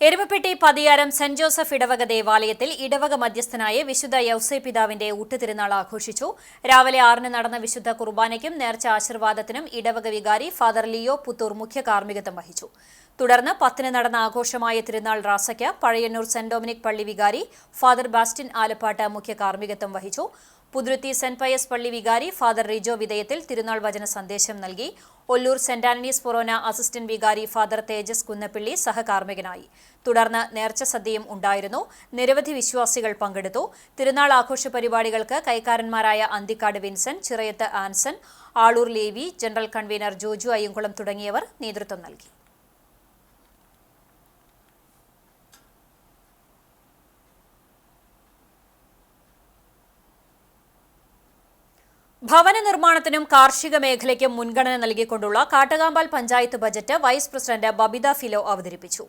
എരുമപ്പെട്ടി പതിയാരം സെന്റ് ജോസഫ് ഇടവക ദേവാലയത്തിൽ ഇടവക മധ്യസ്ഥനായ വിശുദ്ധ യൗസേ പിതാവിന്റെ ഊട്ടുതിരുനാൾ ആഘോഷിച്ചു. രാവിലെ 6-ന് നടന്ന വിശുദ്ധ കുർബാനയ്ക്കും നേർച്ച ആശീർവാദത്തിനും ഇടവക വികാരി ഫാദർ ലിയോ പുത്തൂർ മുഖ്യ കാർമ്മികത്വം വഹിച്ചു. തുടർന്ന് 10-ന് നടന്ന ആഘോഷമായ തിരുനാൾ റാസയ്ക്ക് പഴയന്നൂർ സെന്റ് ഡൊമിനിക് പള്ളി വികാരി ഫാദർ ബാസ്റ്റിൻ ആലപ്പാട്ട് മുഖ്യ കാർമ്മികത്വം വഹിച്ചു. പുതുരുത്തി സെന്റ് പയസ് പള്ളി വികാരി ഫാദർ റിജോ വിധേയത്തിൽ തിരുനാൾ വചന സന്ദേശം നൽകി. ഒല്ലൂർ സെന്റ് ആന്റണീസ് ഫൊറോന അസിസ്റ്റന്റ് വികാരി ഫാദർ തേജസ് കുന്നപ്പിള്ളി സഹകാർമ്മികനായി. തുടർന്ന് നേർച്ച സദ്യയും ഉണ്ടായിരുന്നു. നിരവധി വിശ്വാസികൾ പങ്കെടുത്തു. തിരുനാൾ ആഘോഷ പരിപാടികൾക്ക് കൈക്കാരന്മാരായ Anthikad Vincent, Chirayath Anson, Aloor Levi, general convener Joju Ayyankulam തുടങ്ങിയവർ നേതൃത്വം നൽകി. ഭവന നിർമ്മാണത്തിനും കാർഷിക മേഖലയ്ക്കും മുൻഗണന നൽകിക്കൊണ്ടുള്ള Kattakampal panchayat budget vice president Babitha Philo അവതരിപ്പിച്ചു.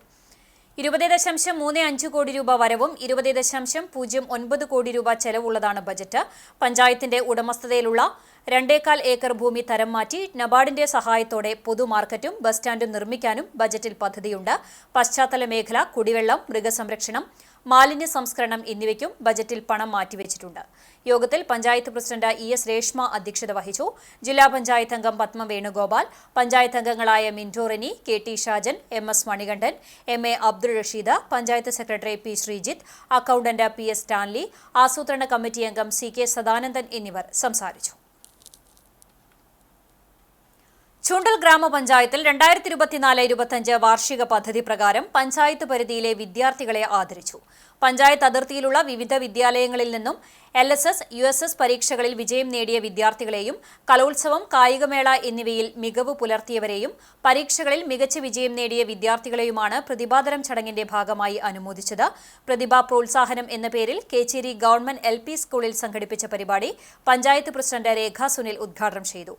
20.35 കോടി രൂപ വരവും 20.09 കോടി രൂപ ചെലവുള്ളതാണ് ബജറ്റ്. പഞ്ചായത്തിന്റെ ഉടമസ്ഥതയിലുള്ള 2.25 ഏക്കർ ഭൂമി തരം മാറ്റി നബാർഡിന്റെ സഹായത്തോടെ പൊതുമാർക്കറ്റും ബസ് സ്റ്റാൻഡും നിർമ്മിക്കാനും ബജറ്റിൽ പദ്ധതിയുണ്ട്. പശ്ചാത്തല മേഖല, കുടിവെള്ളം, മൃഗസംരക്ഷണം, മാലിന്യ സംസ്കരണം എന്നിവയ്ക്കും ബജറ്റിൽ പണം മാറ്റിവെച്ചിട്ടുണ്ട്. യോഗത്തിൽ പഞ്ചായത്ത് പ്രസിഡന്റ് ES രേഷ്മ അധ്യക്ഷത വഹിച്ചു. ജില്ലാ പഞ്ചായത്ത് അംഗം പത്മ വേണുഗോപാൽ, പഞ്ചായത്ത് അംഗങ്ങളായ Minto Reni, KT Shajan, MS Manikandan, MA Abdul Rasheed, panchayat secretary P Sreejith, accountant PS Stanley, ആസൂത്രണ കമ്മിറ്റി അംഗം CK സദാനന്ദൻ എന്നിവർ സംസാരിച്ചു. ചുണ്ടൽ ഗ്രാമപഞ്ചായത്തിൽ 2024-25 വാർഷിക പദ്ധതി പ്രകാരം പഞ്ചായത്ത് പരിധിയിലെ വിദ്യാർത്ഥികളെ ആദരിച്ചു. പഞ്ചായത്ത് അതിർത്തിയിലുള്ള വിവിധ വിദ്യാലയങ്ങളിൽ നിന്നും LSS, USS പരീക്ഷകളിൽ വിജയം നേടിയ വിദ്യാർത്ഥികളെയും കലോത്സവം, കായികമേള എന്നിവയിൽ മികവ് പുലർത്തിയവരെയും പരീക്ഷകളിൽ മികച്ച വിജയം നേടിയ വിദ്യാർത്ഥികളെയുമാണ് പ്രതിഭാതരം ചടങ്ങിന്റെ ഭാഗമായി അനുമോദിച്ചത്. പ്രതിഭാ പ്രോത്സാഹനം എന്ന പേരിൽ കേച്ചേരി ഗവൺമെന്റ് LP സ്കൂളിൽ സംഘടിപ്പിച്ച പരിപാടി പഞ്ചായത്ത് പ്രസിഡന്റ് രേഖ സുനിൽ ഉദ്ഘാടനം ചെയ്തു.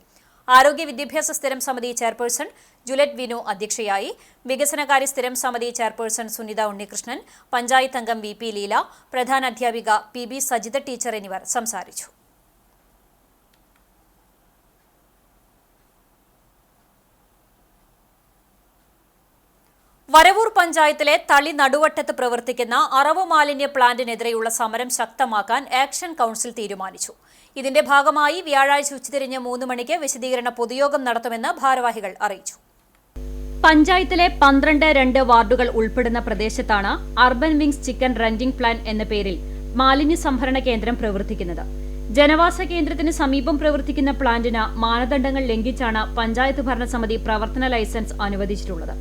ആരോഗ്യ വിദ്യാഭ്യാസ സ്ഥിരം സമിതി ചെയർപേഴ്സൺ ജുലറ്റ് വിനു അധ്യക്ഷയായി. വികസനകാര്യ സ്ഥിരം സമിതി ചെയർപേഴ്സൺ സുനിത ഉണ്ണികൃഷ്ണൻ, പഞ്ചായത്ത് അംഗം VP ലീല, പ്രധാനാധ്യാപിക PB സജിത ടീച്ചർ എന്നിവർ സംസാരിച്ചു. വരവൂർ പഞ്ചായത്തിലെ തളി നടുവട്ടത്ത് പ്രവർത്തിക്കുന്ന അറവ് മാലിന്യ പ്ലാന്റിനെതിരെയുള്ള സമരം ശക്തമാക്കാൻ ആക്ഷൻ കൌൺസിൽ തീരുമാനിച്ചു. ഇതിന്റെ ഭാഗമായി വ്യാഴാഴ്ച ഉച്ചതിരിഞ്ഞ് 3 മണിക്ക് വിശദീകരണ പൊതുയോഗം നടത്തുമെന്ന് ഭാരവാഹികൾ അറിയിച്ചു. പഞ്ചായത്തിലെ 12 വാർഡുകൾ ഉൾപ്പെടുന്ന പ്രദേശത്താണ് urban wings chicken renting plan എന്ന പേരിൽ മാലിന്യ സംഭരണ കേന്ദ്രം പ്രവർത്തിക്കുന്നത്. ജനവാസ കേന്ദ്രത്തിന് സമീപം പ്രവർത്തിക്കുന്ന പ്ലാന്റിന് മാനദണ്ഡങ്ങൾ ലംഘിച്ചാണ് പഞ്ചായത്ത് ഭരണസമിതി പ്രവർത്തന ലൈസൻസ് അനുവദിച്ചിട്ടുള്ളത്.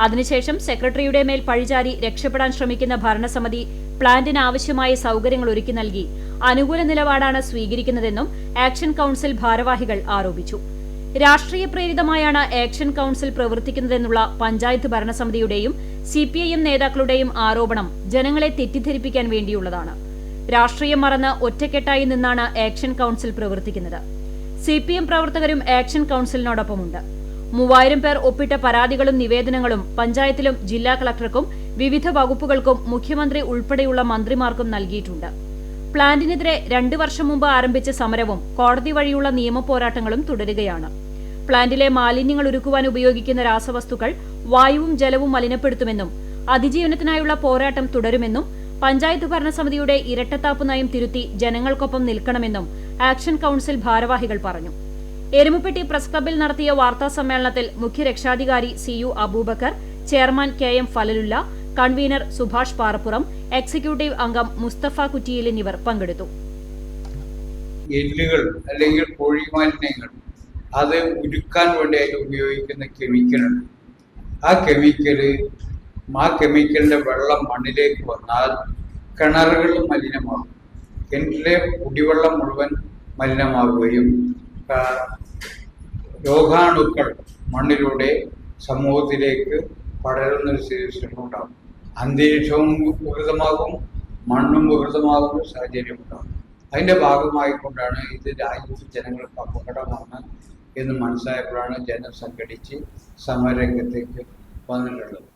അതിനുശേഷം സെക്രട്ടറിയുടെ മേൽ പഴിചാരി രക്ഷപ്പെടാൻ ശ്രമിക്കുന്ന ഭരണസമിതി പ്ലാന്റിന് ആവശ്യമായ സൌകര്യങ്ങൾ ഒരുക്കി നൽകി അനുകൂല നിലപാടാണ് സ്വീകരിക്കുന്നതെന്നും ആക്ഷൻ കൌൺസിൽ ഭാരവാഹികൾ ആരോപിച്ചു. രാഷ്ട്രീയ പ്രേരിതമായാണ് ആക്ഷൻ കൌൺസിൽ പ്രവർത്തിക്കുന്നതെന്നുള്ള പഞ്ചായത്ത് ഭരണസമിതിയുടെയും CPIM നേതാക്കളുടെയും ആരോപണം ജനങ്ങളെ തെറ്റിദ്ധരിപ്പിക്കാൻ വേണ്ടിയുള്ളതാണ്. രാഷ്ട്രീയം മറന്ന് ഒറ്റക്കെട്ടായി നിന്നാണ് ആക്ഷൻ കൌൺസിൽ പ്രവർത്തിക്കുന്നത്. CPM പ്രവർത്തകരും ആക്ഷൻ കൌൺസിലിനോടൊപ്പമുണ്ട്. 3000 പേർ ഒപ്പിട്ട പരാതികളും നിവേദനങ്ങളും പഞ്ചായത്തിലും ജില്ലാ കളക്ടർക്കും വിവിധ വകുപ്പുകൾക്കും മുഖ്യമന്ത്രി ഉൾപ്പെടെയുള്ള മന്ത്രിമാർക്കും നൽകിയിട്ടുണ്ട്. പ്ലാന്റിനെതിരെ 2 വർഷം മുമ്പ് ആരംഭിച്ച സമരവും കോടതി വഴിയുള്ള നിയമപോരാട്ടങ്ങളും തുടരുകയാണ്. പ്ലാന്റിലെ മാലിന്യങ്ങൾ ഉരുക്കുവാൻ ഉപയോഗിക്കുന്ന രാസവസ്തുക്കൾ വായുവും ജലവും മലിനപ്പെടുത്തുമെന്നും അതിജീവനത്തിനായുള്ള പോരാട്ടം തുടരുമെന്നും പഞ്ചായത്ത് ഭരണസമിതിയുടെ ഇരട്ടത്താപ്പ് നയം തിരുത്തി ജനങ്ങൾക്കൊപ്പം നിൽക്കണമെന്നും ആക്ഷൻ കൌൺസിൽ ഭാരവാഹികൾ പറഞ്ഞു. എരുമപ്പെട്ടി പ്രസ് ക്ലബിൽ നടത്തിയ വാർത്താ സമ്മേളനത്തിൽ മുഖ്യരക്ഷാധികാരി CU Abubakar, chairman KM Falalulla, convener Subhash Parappuram, executive അംഗം മുസ്തഫ കുറ്റിയിൽ എന്നിവർ പങ്കെടുത്തു. എല്ലുകൾ അല്ലെങ്കിൽ കോഴി മാലിന്യങ്ങൾ അത് ഉരുക്കാൻ വേണ്ടിയായിട്ട് ഉപയോഗിക്കുന്ന കെമിക്കലുണ്ട്. ആ കെമിക്കലിന്റെ വെള്ളം മണ്ണിലേക്ക് വന്നാൽ കിണറുകൾ മലിനമാകും. കിണറ്റിലെ കുടിവെള്ളം മുഴുവൻ മലിനമാകുകയും രോഗാണുക്കൾ മണ്ണിലൂടെ സമൂഹത്തിലേക്ക് പടരുന്നൊരു സ്ഥിതി ഉണ്ടാകും. അന്തരീക്ഷവും വികൃതമാകും, മണ്ണും വികൃതമാകുന്ന സാഹചര്യം ഉണ്ടാകും. അതിൻ്റെ ഭാഗമായിക്കൊണ്ടാണ് ഇത് രാജ്യത്തെ ജനങ്ങൾക്ക് അപകടമാണ് എന്ന് മനസ്സിലായപ്പോഴാണ് ജനം സംഘടിച്ച് സമരരംഗത്തേക്ക് വന്നിട്ടുള്ളത്.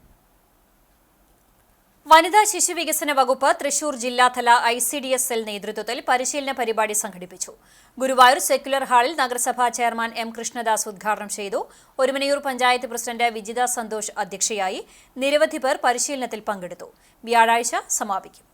വനിതാ ശിശു വികസന വകുപ്പ് തൃശൂർ ജില്ലാതല ICDS സെൽ നേതൃത്വത്തിൽ പരിശീലന പരിപാടി സംഘടിപ്പിച്ചു. ഗുരുവായൂർ സെക്യുലർ ഹാളിൽ നഗരസഭാ ചെയർമാൻ M കൃഷ്ണദാസ് ഉദ്ഘാടനം ചെയ്തു. ഒരുമനയൂർ പഞ്ചായത്ത് പ്രസിഡന്റ് വിജിത സന്തോഷ് അധ്യക്ഷയായി. നിരവധി പേർ പരിശീലനത്തിൽ പങ്കെടുത്തു. വ്യാഴാഴ്ച സമാപിക്കും.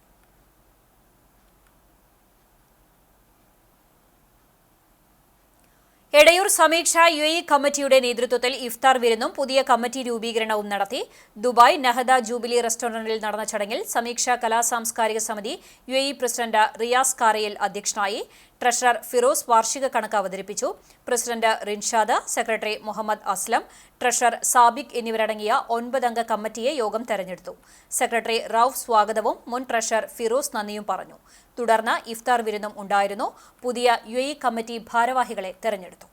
എടയൂർ സമീക്ഷ UAE കമ്മിറ്റിയുടെ നേതൃത്വത്തിൽ ഇഫ്താർ വിരുന്നും പുതിയ കമ്മിറ്റി രൂപീകരണവും നടത്തി. ദുബായ് നഹദ ജൂബിലി റെസ്റ്റോറന്റിൽ നടന്ന ചടങ്ങിൽ സമീക്ഷ കലാ സാംസ്കാരിക സമിതി UAE പ്രസിഡന്റ് റിയാസ് കാറയിൽ അധ്യക്ഷനായി. ട്രഷറർ ഫിറോസ് വാർഷിക കണക്ക് അവതരിപ്പിച്ചു. President Rinshad, secretary Muhammad Aslam, treasurer Sabik എന്നിവരടങ്ങിയ 9 അംഗ കമ്മിറ്റിയെ യോഗം തെരഞ്ഞെടുത്തു. സെക്രട്ടറി റൌഫ് സ്വാഗതവും മുൻ ട്രഷറർ ഫിറോസ് നന്ദിയും പറഞ്ഞു. തുടർന്ന് ഇഫ്താർ വിരുന്നും ഉണ്ടായിരുന്നു. പുതിയ UAE കമ്മിറ്റി ഭാരവാഹികളെ തെരഞ്ഞെടുത്തു.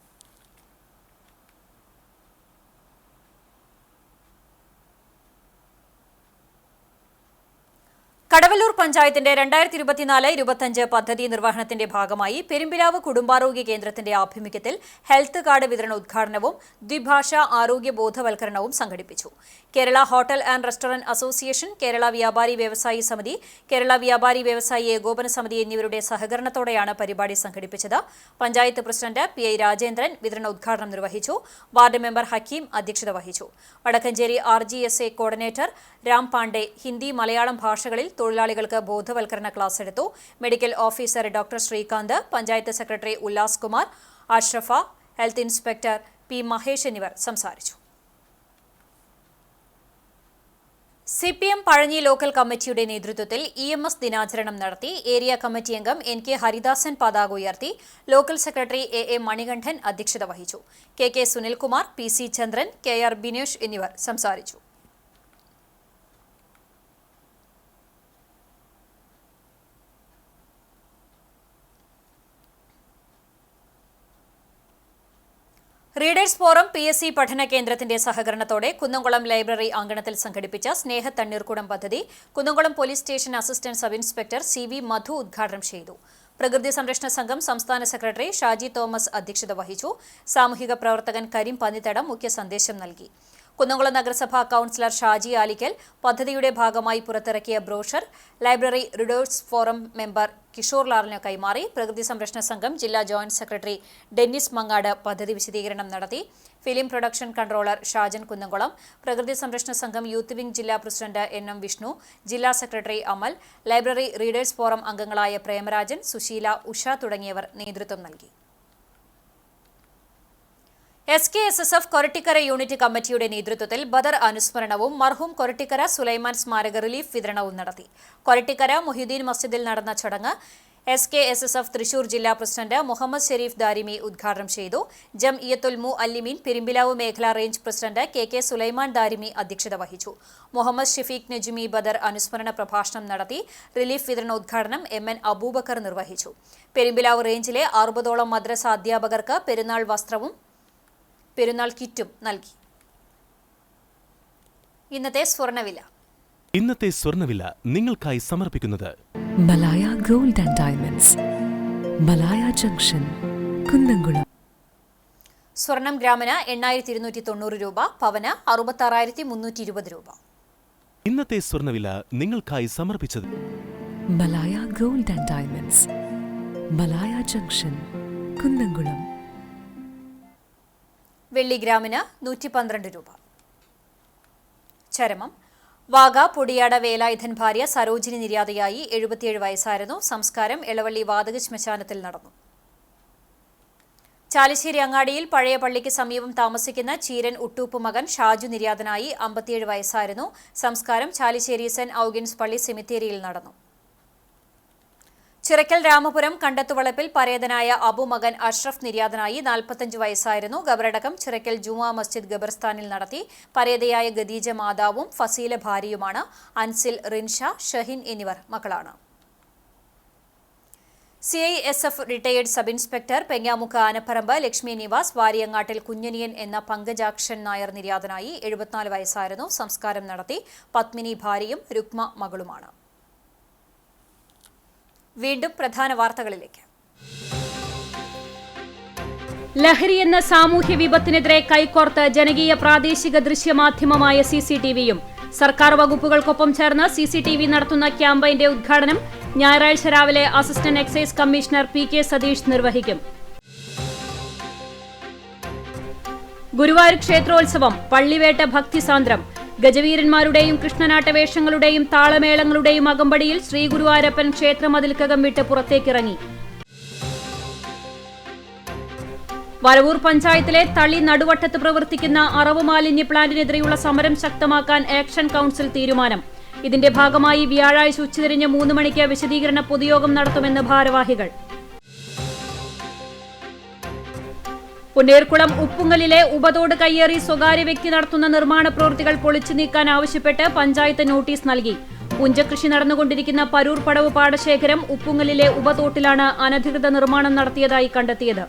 കടവല്ലൂർ പഞ്ചായത്തിന്റെ 2024-25 പദ്ധതി നിർവഹണത്തിന്റെ ഭാഗമായി പെരുമ്പിലാവ് കുടുംബാരോഗ്യ കേന്ദ്രത്തിന്റെ ആഭിമുഖ്യത്തിൽ ഹെൽത്ത് കാർഡ് വിതരണ ഉദ്ഘാടനവും ദ്വിഭാഷാ ആരോഗ്യ ബോധവൽക്കരണവും സംഘടിപ്പിച്ചു. Kerala hotel and restaurant association, Kerala വ്യാപാരി വ്യവസായി സമിതി, കേരള വ്യാപാരി വ്യവസായി ഏകോപന സമിതി എന്നിവരുടെ സഹകരണത്തോടെയാണ് പരിപാടി സംഘടിപ്പിച്ചത്. പഞ്ചായത്ത് പ്രസിഡന്റ് PI രാജേന്ദ്രൻ വിതരണ ഉദ്ഘാടനം നിർവഹിച്ചു. വാർഡ് മെമ്പർ ഹക്കീം അധ്യക്ഷത വഹിച്ചു. വടക്കഞ്ചേരി RGSA കോർഡിനേറ്റർ രാം പാണ്ഡെ ഹിന്ദി, മലയാളം ഭാഷകളിൽ തൊഴിലാളികൾക്ക് ബോധവൽക്കരണ ക്ലാസ് എടുത്തു. Medical officer doctor Sreekanth, panchayat secretary Ullas Kumar, Ashrafa, health inspector P Mahesh എന്നിവർ സംസാരിച്ചു. CPM പഴഞ്ഞി ലോക്കൽ കമ്മിറ്റിയുടെ നേതൃത്വത്തിൽ EMS ദിനാചരണം നടത്തി. ഏരിയ കമ്മിറ്റി അംഗം NK ഹരിദാസൻ പതാക ഉയർത്തി. ലോക്കൽ സെക്രട്ടറി AA മണികണ്ഠൻ അധ്യക്ഷത വഹിച്ചു. KK സുനിൽകുമാർ, PC ചന്ദ്രൻ, KR ബിനേഷ് എന്നിവർ സംസാരിച്ചു. റീഡേഴ്സ് ഫോറം PSC പഠന കേന്ദ്രത്തിന്റെ സഹകരണത്തോടെ കുന്നംകുളം ലൈബ്രറി അങ്കണത്തിൽ സംഘടിപ്പിച്ച സ്നേഹത്തണ്ണീർക്കുടം പദ്ധതി Kunnamkulam police station assistant sub inspector CV മധു ഉദ്ഘാടനം ചെയ്തു. പ്രകൃതി സംരക്ഷണ സംഘം സംസ്ഥാന സെക്രട്ടറി ഷാജി തോമസ് അധ്യക്ഷത വഹിച്ചു. സാമൂഹിക പ്രവർത്തകൻ കരീം പന്നിത്തടം മുഖ്യ സന്ദേശം നൽകി. കുന്നംകുളം നഗരസഭാ കൌൺസിലർ ഷാജി ആലിക്കൽ പദ്ധതിയുടെ ഭാഗമായി പുറത്തിറക്കിയ brochure library readers forum member Kishore ലാലിന് കൈമാറി. പ്രകൃതി സംരക്ഷണ സംഘം ജില്ലാ ജോയിന്റ് സെക്രട്ടറി ഡെന്നിസ് മങ്ങാട് പദ്ധതി വിശദീകരണം നടത്തി. Film production controller Shajan Kunnamkulam, പ്രകൃതി സംരക്ഷണ സംഘം യൂത്ത് വിംഗ് ജില്ലാ പ്രസിഡന്റ് NM വിഷ്ണു, ജില്ലാ സെക്രട്ടറി അമൽ, ലൈബ്രറി റീഡേഴ്സ് ഫോറം അംഗങ്ങളായ പ്രേമരാജൻ, സുശീല, ഉഷ തുടങ്ങിയവർ നേതൃത്വം നൽകി. SKSSF കൊരട്ടിക്കര യൂണിറ്റ് കമ്മിറ്റിയുടെ നേതൃത്വത്തിൽ ബദർ അനുസ്മരണവും മർഹൂം കൊരട്ടിക്കര സുലൈമാൻ സ്മാരക റിലീഫ് വിതരണവും നടത്തി. കൊരട്ടിക്കര മുഹിദ്ദീൻ മസ്ജിദിൽ നടന്ന ചടങ്ങ് SKSSF തൃശൂർ ജില്ലാ പ്രസിഡന്റ് മുഹമ്മദ് ഷെരീഫ് ദാരിമി ഉദ്ഘാടനം ചെയ്തു. ജംഇയ്യത്തുൽ മുഅല്ലിമീൻ പെരുമ്പിലാവ് മേഖലാ range president KK Sulaiman Darimi അധ്യക്ഷത വഹിച്ചു. മുഹമ്മദ് ഷഫീഖ് നജ്മി ബദർ അനുസ്മരണ പ്രഭാഷണം നടത്തി. റിലീഫ് വിതരണ ഉദ്ഘാടനം MN അബൂബക്കർ നിർവഹിച്ചു. പെരുമ്പിലാവ് റേഞ്ചിലെ 60ഓളം മദ്രസ അധ്യാപകർക്ക് പെരുന്നാൾ വസ്ത്രവും പെരുന്നാൾ കിറ്റും നൽകി. ഇന്നത്തെ സ്വർണ്ണവില നിങ്ങൾക്കായി സമർപ്പിക്കുന്നത് Malaya gold and diamonds, Malaya junction, Kunnamkulam. സ്വർണം ഗ്രാമിന് 8,290 രൂപ, പവന് 66,320 രൂപ. ഇന്നത്തെ സ്വർണ്ണവില നിങ്ങൾക്കായി സമർപ്പിച്ചത് Malaya gold and diamonds, Malaya junction, Kunnamkulam. വെള്ളി ഗ്രാമിന് 112 രൂപ. ചരമം വാഗ പൊടിയാട വേലായുധൻ ഭാര്യ സരോജിനി നിര്യാതയായി. 77 വയസ്സായിരുന്നു. സംസ്കാരം എളവള്ളി വാതക ശ്മശാനത്തിൽ നടന്നു. ചാലിശ്ശേരി അങ്ങാടിയിൽ പഴയ പള്ളിക്ക് സമീപം താമസിക്കുന്ന ചീരൻ ഉട്ടൂപ്പ് മകൻ ഷാജു നിര്യാതനായി. 57 വയസ്സായിരുന്നു. സംസ്കാരം ചാലിശ്ശേരി സെന്റ് ഔഗിൻസ് പള്ളി സെമിത്തേരിയിൽ നടന്നു. ചിറക്കൽ രാമപുരം കണ്ടത്തുവളപ്പിൽ പരേതനായ അബു മകൻ അഷ്റഫ് നിര്യാതനായി. 45 വയസ്സായിരുന്നു. ഖബറടക്കം ചിറക്കൽ ജുമാ മസ്ജിദ് ഖബർസ്ഥാനിൽ നടത്തി. പരേതയായ ഖദീജ മാതാവും ഫസീല ഭാര്യയുമാണ്. അൻസിൽ, റിൻഷ, ഷഹിൻ എന്നിവർ മക്കളാണ്. CISF retired sub inspector Pengamukku Anapparambu Lakshmi Nivas Variyangattil Kunjaniyan എന്ന പങ്കജാക്ഷൻ നായർ നിര്യാതനായി. 74 വയസ്സായിരുന്നു. സംസ്കാരം നടത്തി. പത്മിനി ഭാര്യയും രുക്മ മകളുമാണ്. വീണ്ടും പ്രധാന വാർത്തകളിലേക്ക്. ലഹരി എന്ന സാമൂഹ്യ വിപത്തിനെതിരെ കൈകോർത്ത് ജനകീയ പ്രാദേശിക ദൃശ്യമാധ്യമമായ CCTVയും സർക്കാർ വകുപ്പുകൾക്കൊപ്പം ചേർന്ന് CCTV നടത്തുന്ന ക്യാമ്പയിന്റെ ഉദ്ഘാടനം ഞായറാഴ്ച രാവിലെ assistant excise commissioner PK Satheesh നിർവഹിക്കും. ഗുരുവായൂർ ക്ഷേത്രോത്സവം പള്ളിവേട്ട ഭക്തിസാന്ദ്രം. ഗജവീരന്മാരുടെയും കൃഷ്ണനാട്ട വേഷങ്ങളുടെയും താളമേളങ്ങളുടെയും അകമ്പടിയിൽ ശ്രീ ഗുരുവായൂരപ്പൻ ക്ഷേത്രമതിൽക്കകം വിട്ട് പുറത്തേക്കിറങ്ങി. വരവൂർ പഞ്ചായത്തിലെ തളി നടുവട്ടത്ത് പ്രവർത്തിക്കുന്ന അറവ് മാലിന്യ പ്ലാന്റിനെതിരെയുള്ള സമരം ശക്തമാക്കാൻ ആക്ഷൻ കൌൺസിൽ തീരുമാനം. ഇതിന്റെ ഭാഗമായി വ്യാഴാഴ്ച ഉച്ചതിരിഞ്ഞ് 3 മണിക്ക് വിശദീകരണ പൊതുയോഗം നടത്തുമെന്ന് ഭാരവാഹികൾ. പുന്നേർകുളം ഉപ്പുങ്കലിലെ ഉപതോട് കയ്യേറി സ്വകാര്യ വ്യക്തി നടത്തുന്ന നിർമ്മാണ പ്രവൃത്തികൾ പൊളിച്ചു നീക്കാൻ ആവശ്യപ്പെട്ട് പഞ്ചായത്ത് നോട്ടീസ് നൽകി. പുഞ്ചകൃഷി നടന്നുകൊണ്ടിരിക്കുന്ന പരൂർ പടവ് പാടശേഖരം ഉപ്പുങ്കലിലെ ഉപതോട്ടിലാണ് അനധികൃത നിർമ്മാണം നടത്തിയതായി കണ്ടെത്തിയത്.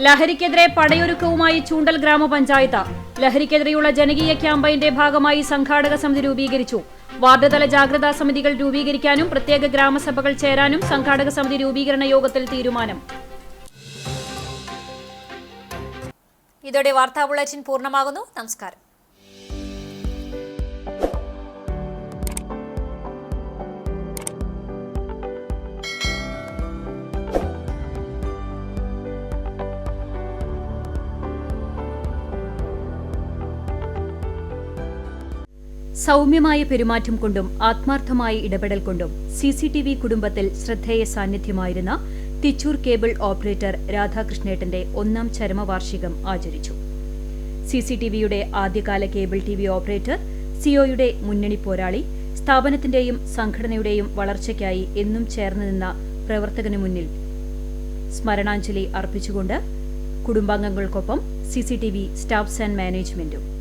ലഹരിക്കെതിരെ പടയൊരുക്കവുമായി ചൂണ്ടൽ ഗ്രാമപഞ്ചായത്ത്. ലഹരിക്കെതിരെയുള്ള ജനകീയ ക്യാമ്പയിന്റെ ഭാഗമായി സംഘാടക സമിതി രൂപീകരിച്ചു. വാർഡ് തല ജാഗ്രതാ സമിതികൾ രൂപീകരിക്കാനും പ്രത്യേക ഗ്രാമസഭകൾ ചേരാനും സംഘാടക സമിതി രൂപീകരണ യോഗത്തിൽ തീരുമാനം. ഇതോടെ വാർത്താ ബുള്ളറ്റിൻ പൂർണ്ണമാകുന്നു. നമസ്കാരം. സൗമ്യമായ പെരുമാറ്റം കൊണ്ടും ആത്മാർത്ഥമായ ഇടപെടൽ കൊണ്ടും CCTV കുടുംബത്തിൽ ശ്രദ്ധേയ സാന്നിധ്യമായിരുന്ന തിച്ചൂർ കേബിൾ ഓപ്പറേറ്റർ രാധാകൃഷ്ണേട്ടന്റെ 1ാം ചരമവാർഷികം ആചരിച്ചു. CCTVയുടെ ആദ്യകാല കേബിൾ TV ഓപ്പറേറ്റർ, സിഒയുടെ മുന്നണി പോരാളി, സ്ഥാപനത്തിന്റെയും സംഘടനയുടെയും വളർച്ചയ്ക്കായി എന്നും ചേർന്ന് നിന്ന പ്രവർത്തകനു മുന്നിൽ സ്മരണാഞ്ജലി അർപ്പിച്ചുകൊണ്ട് കുടുംബാംഗങ്ങൾക്കൊപ്പം CCTV സ്റ്റാഫ്സ് ആൻഡ് മാനേജ്മെന്റും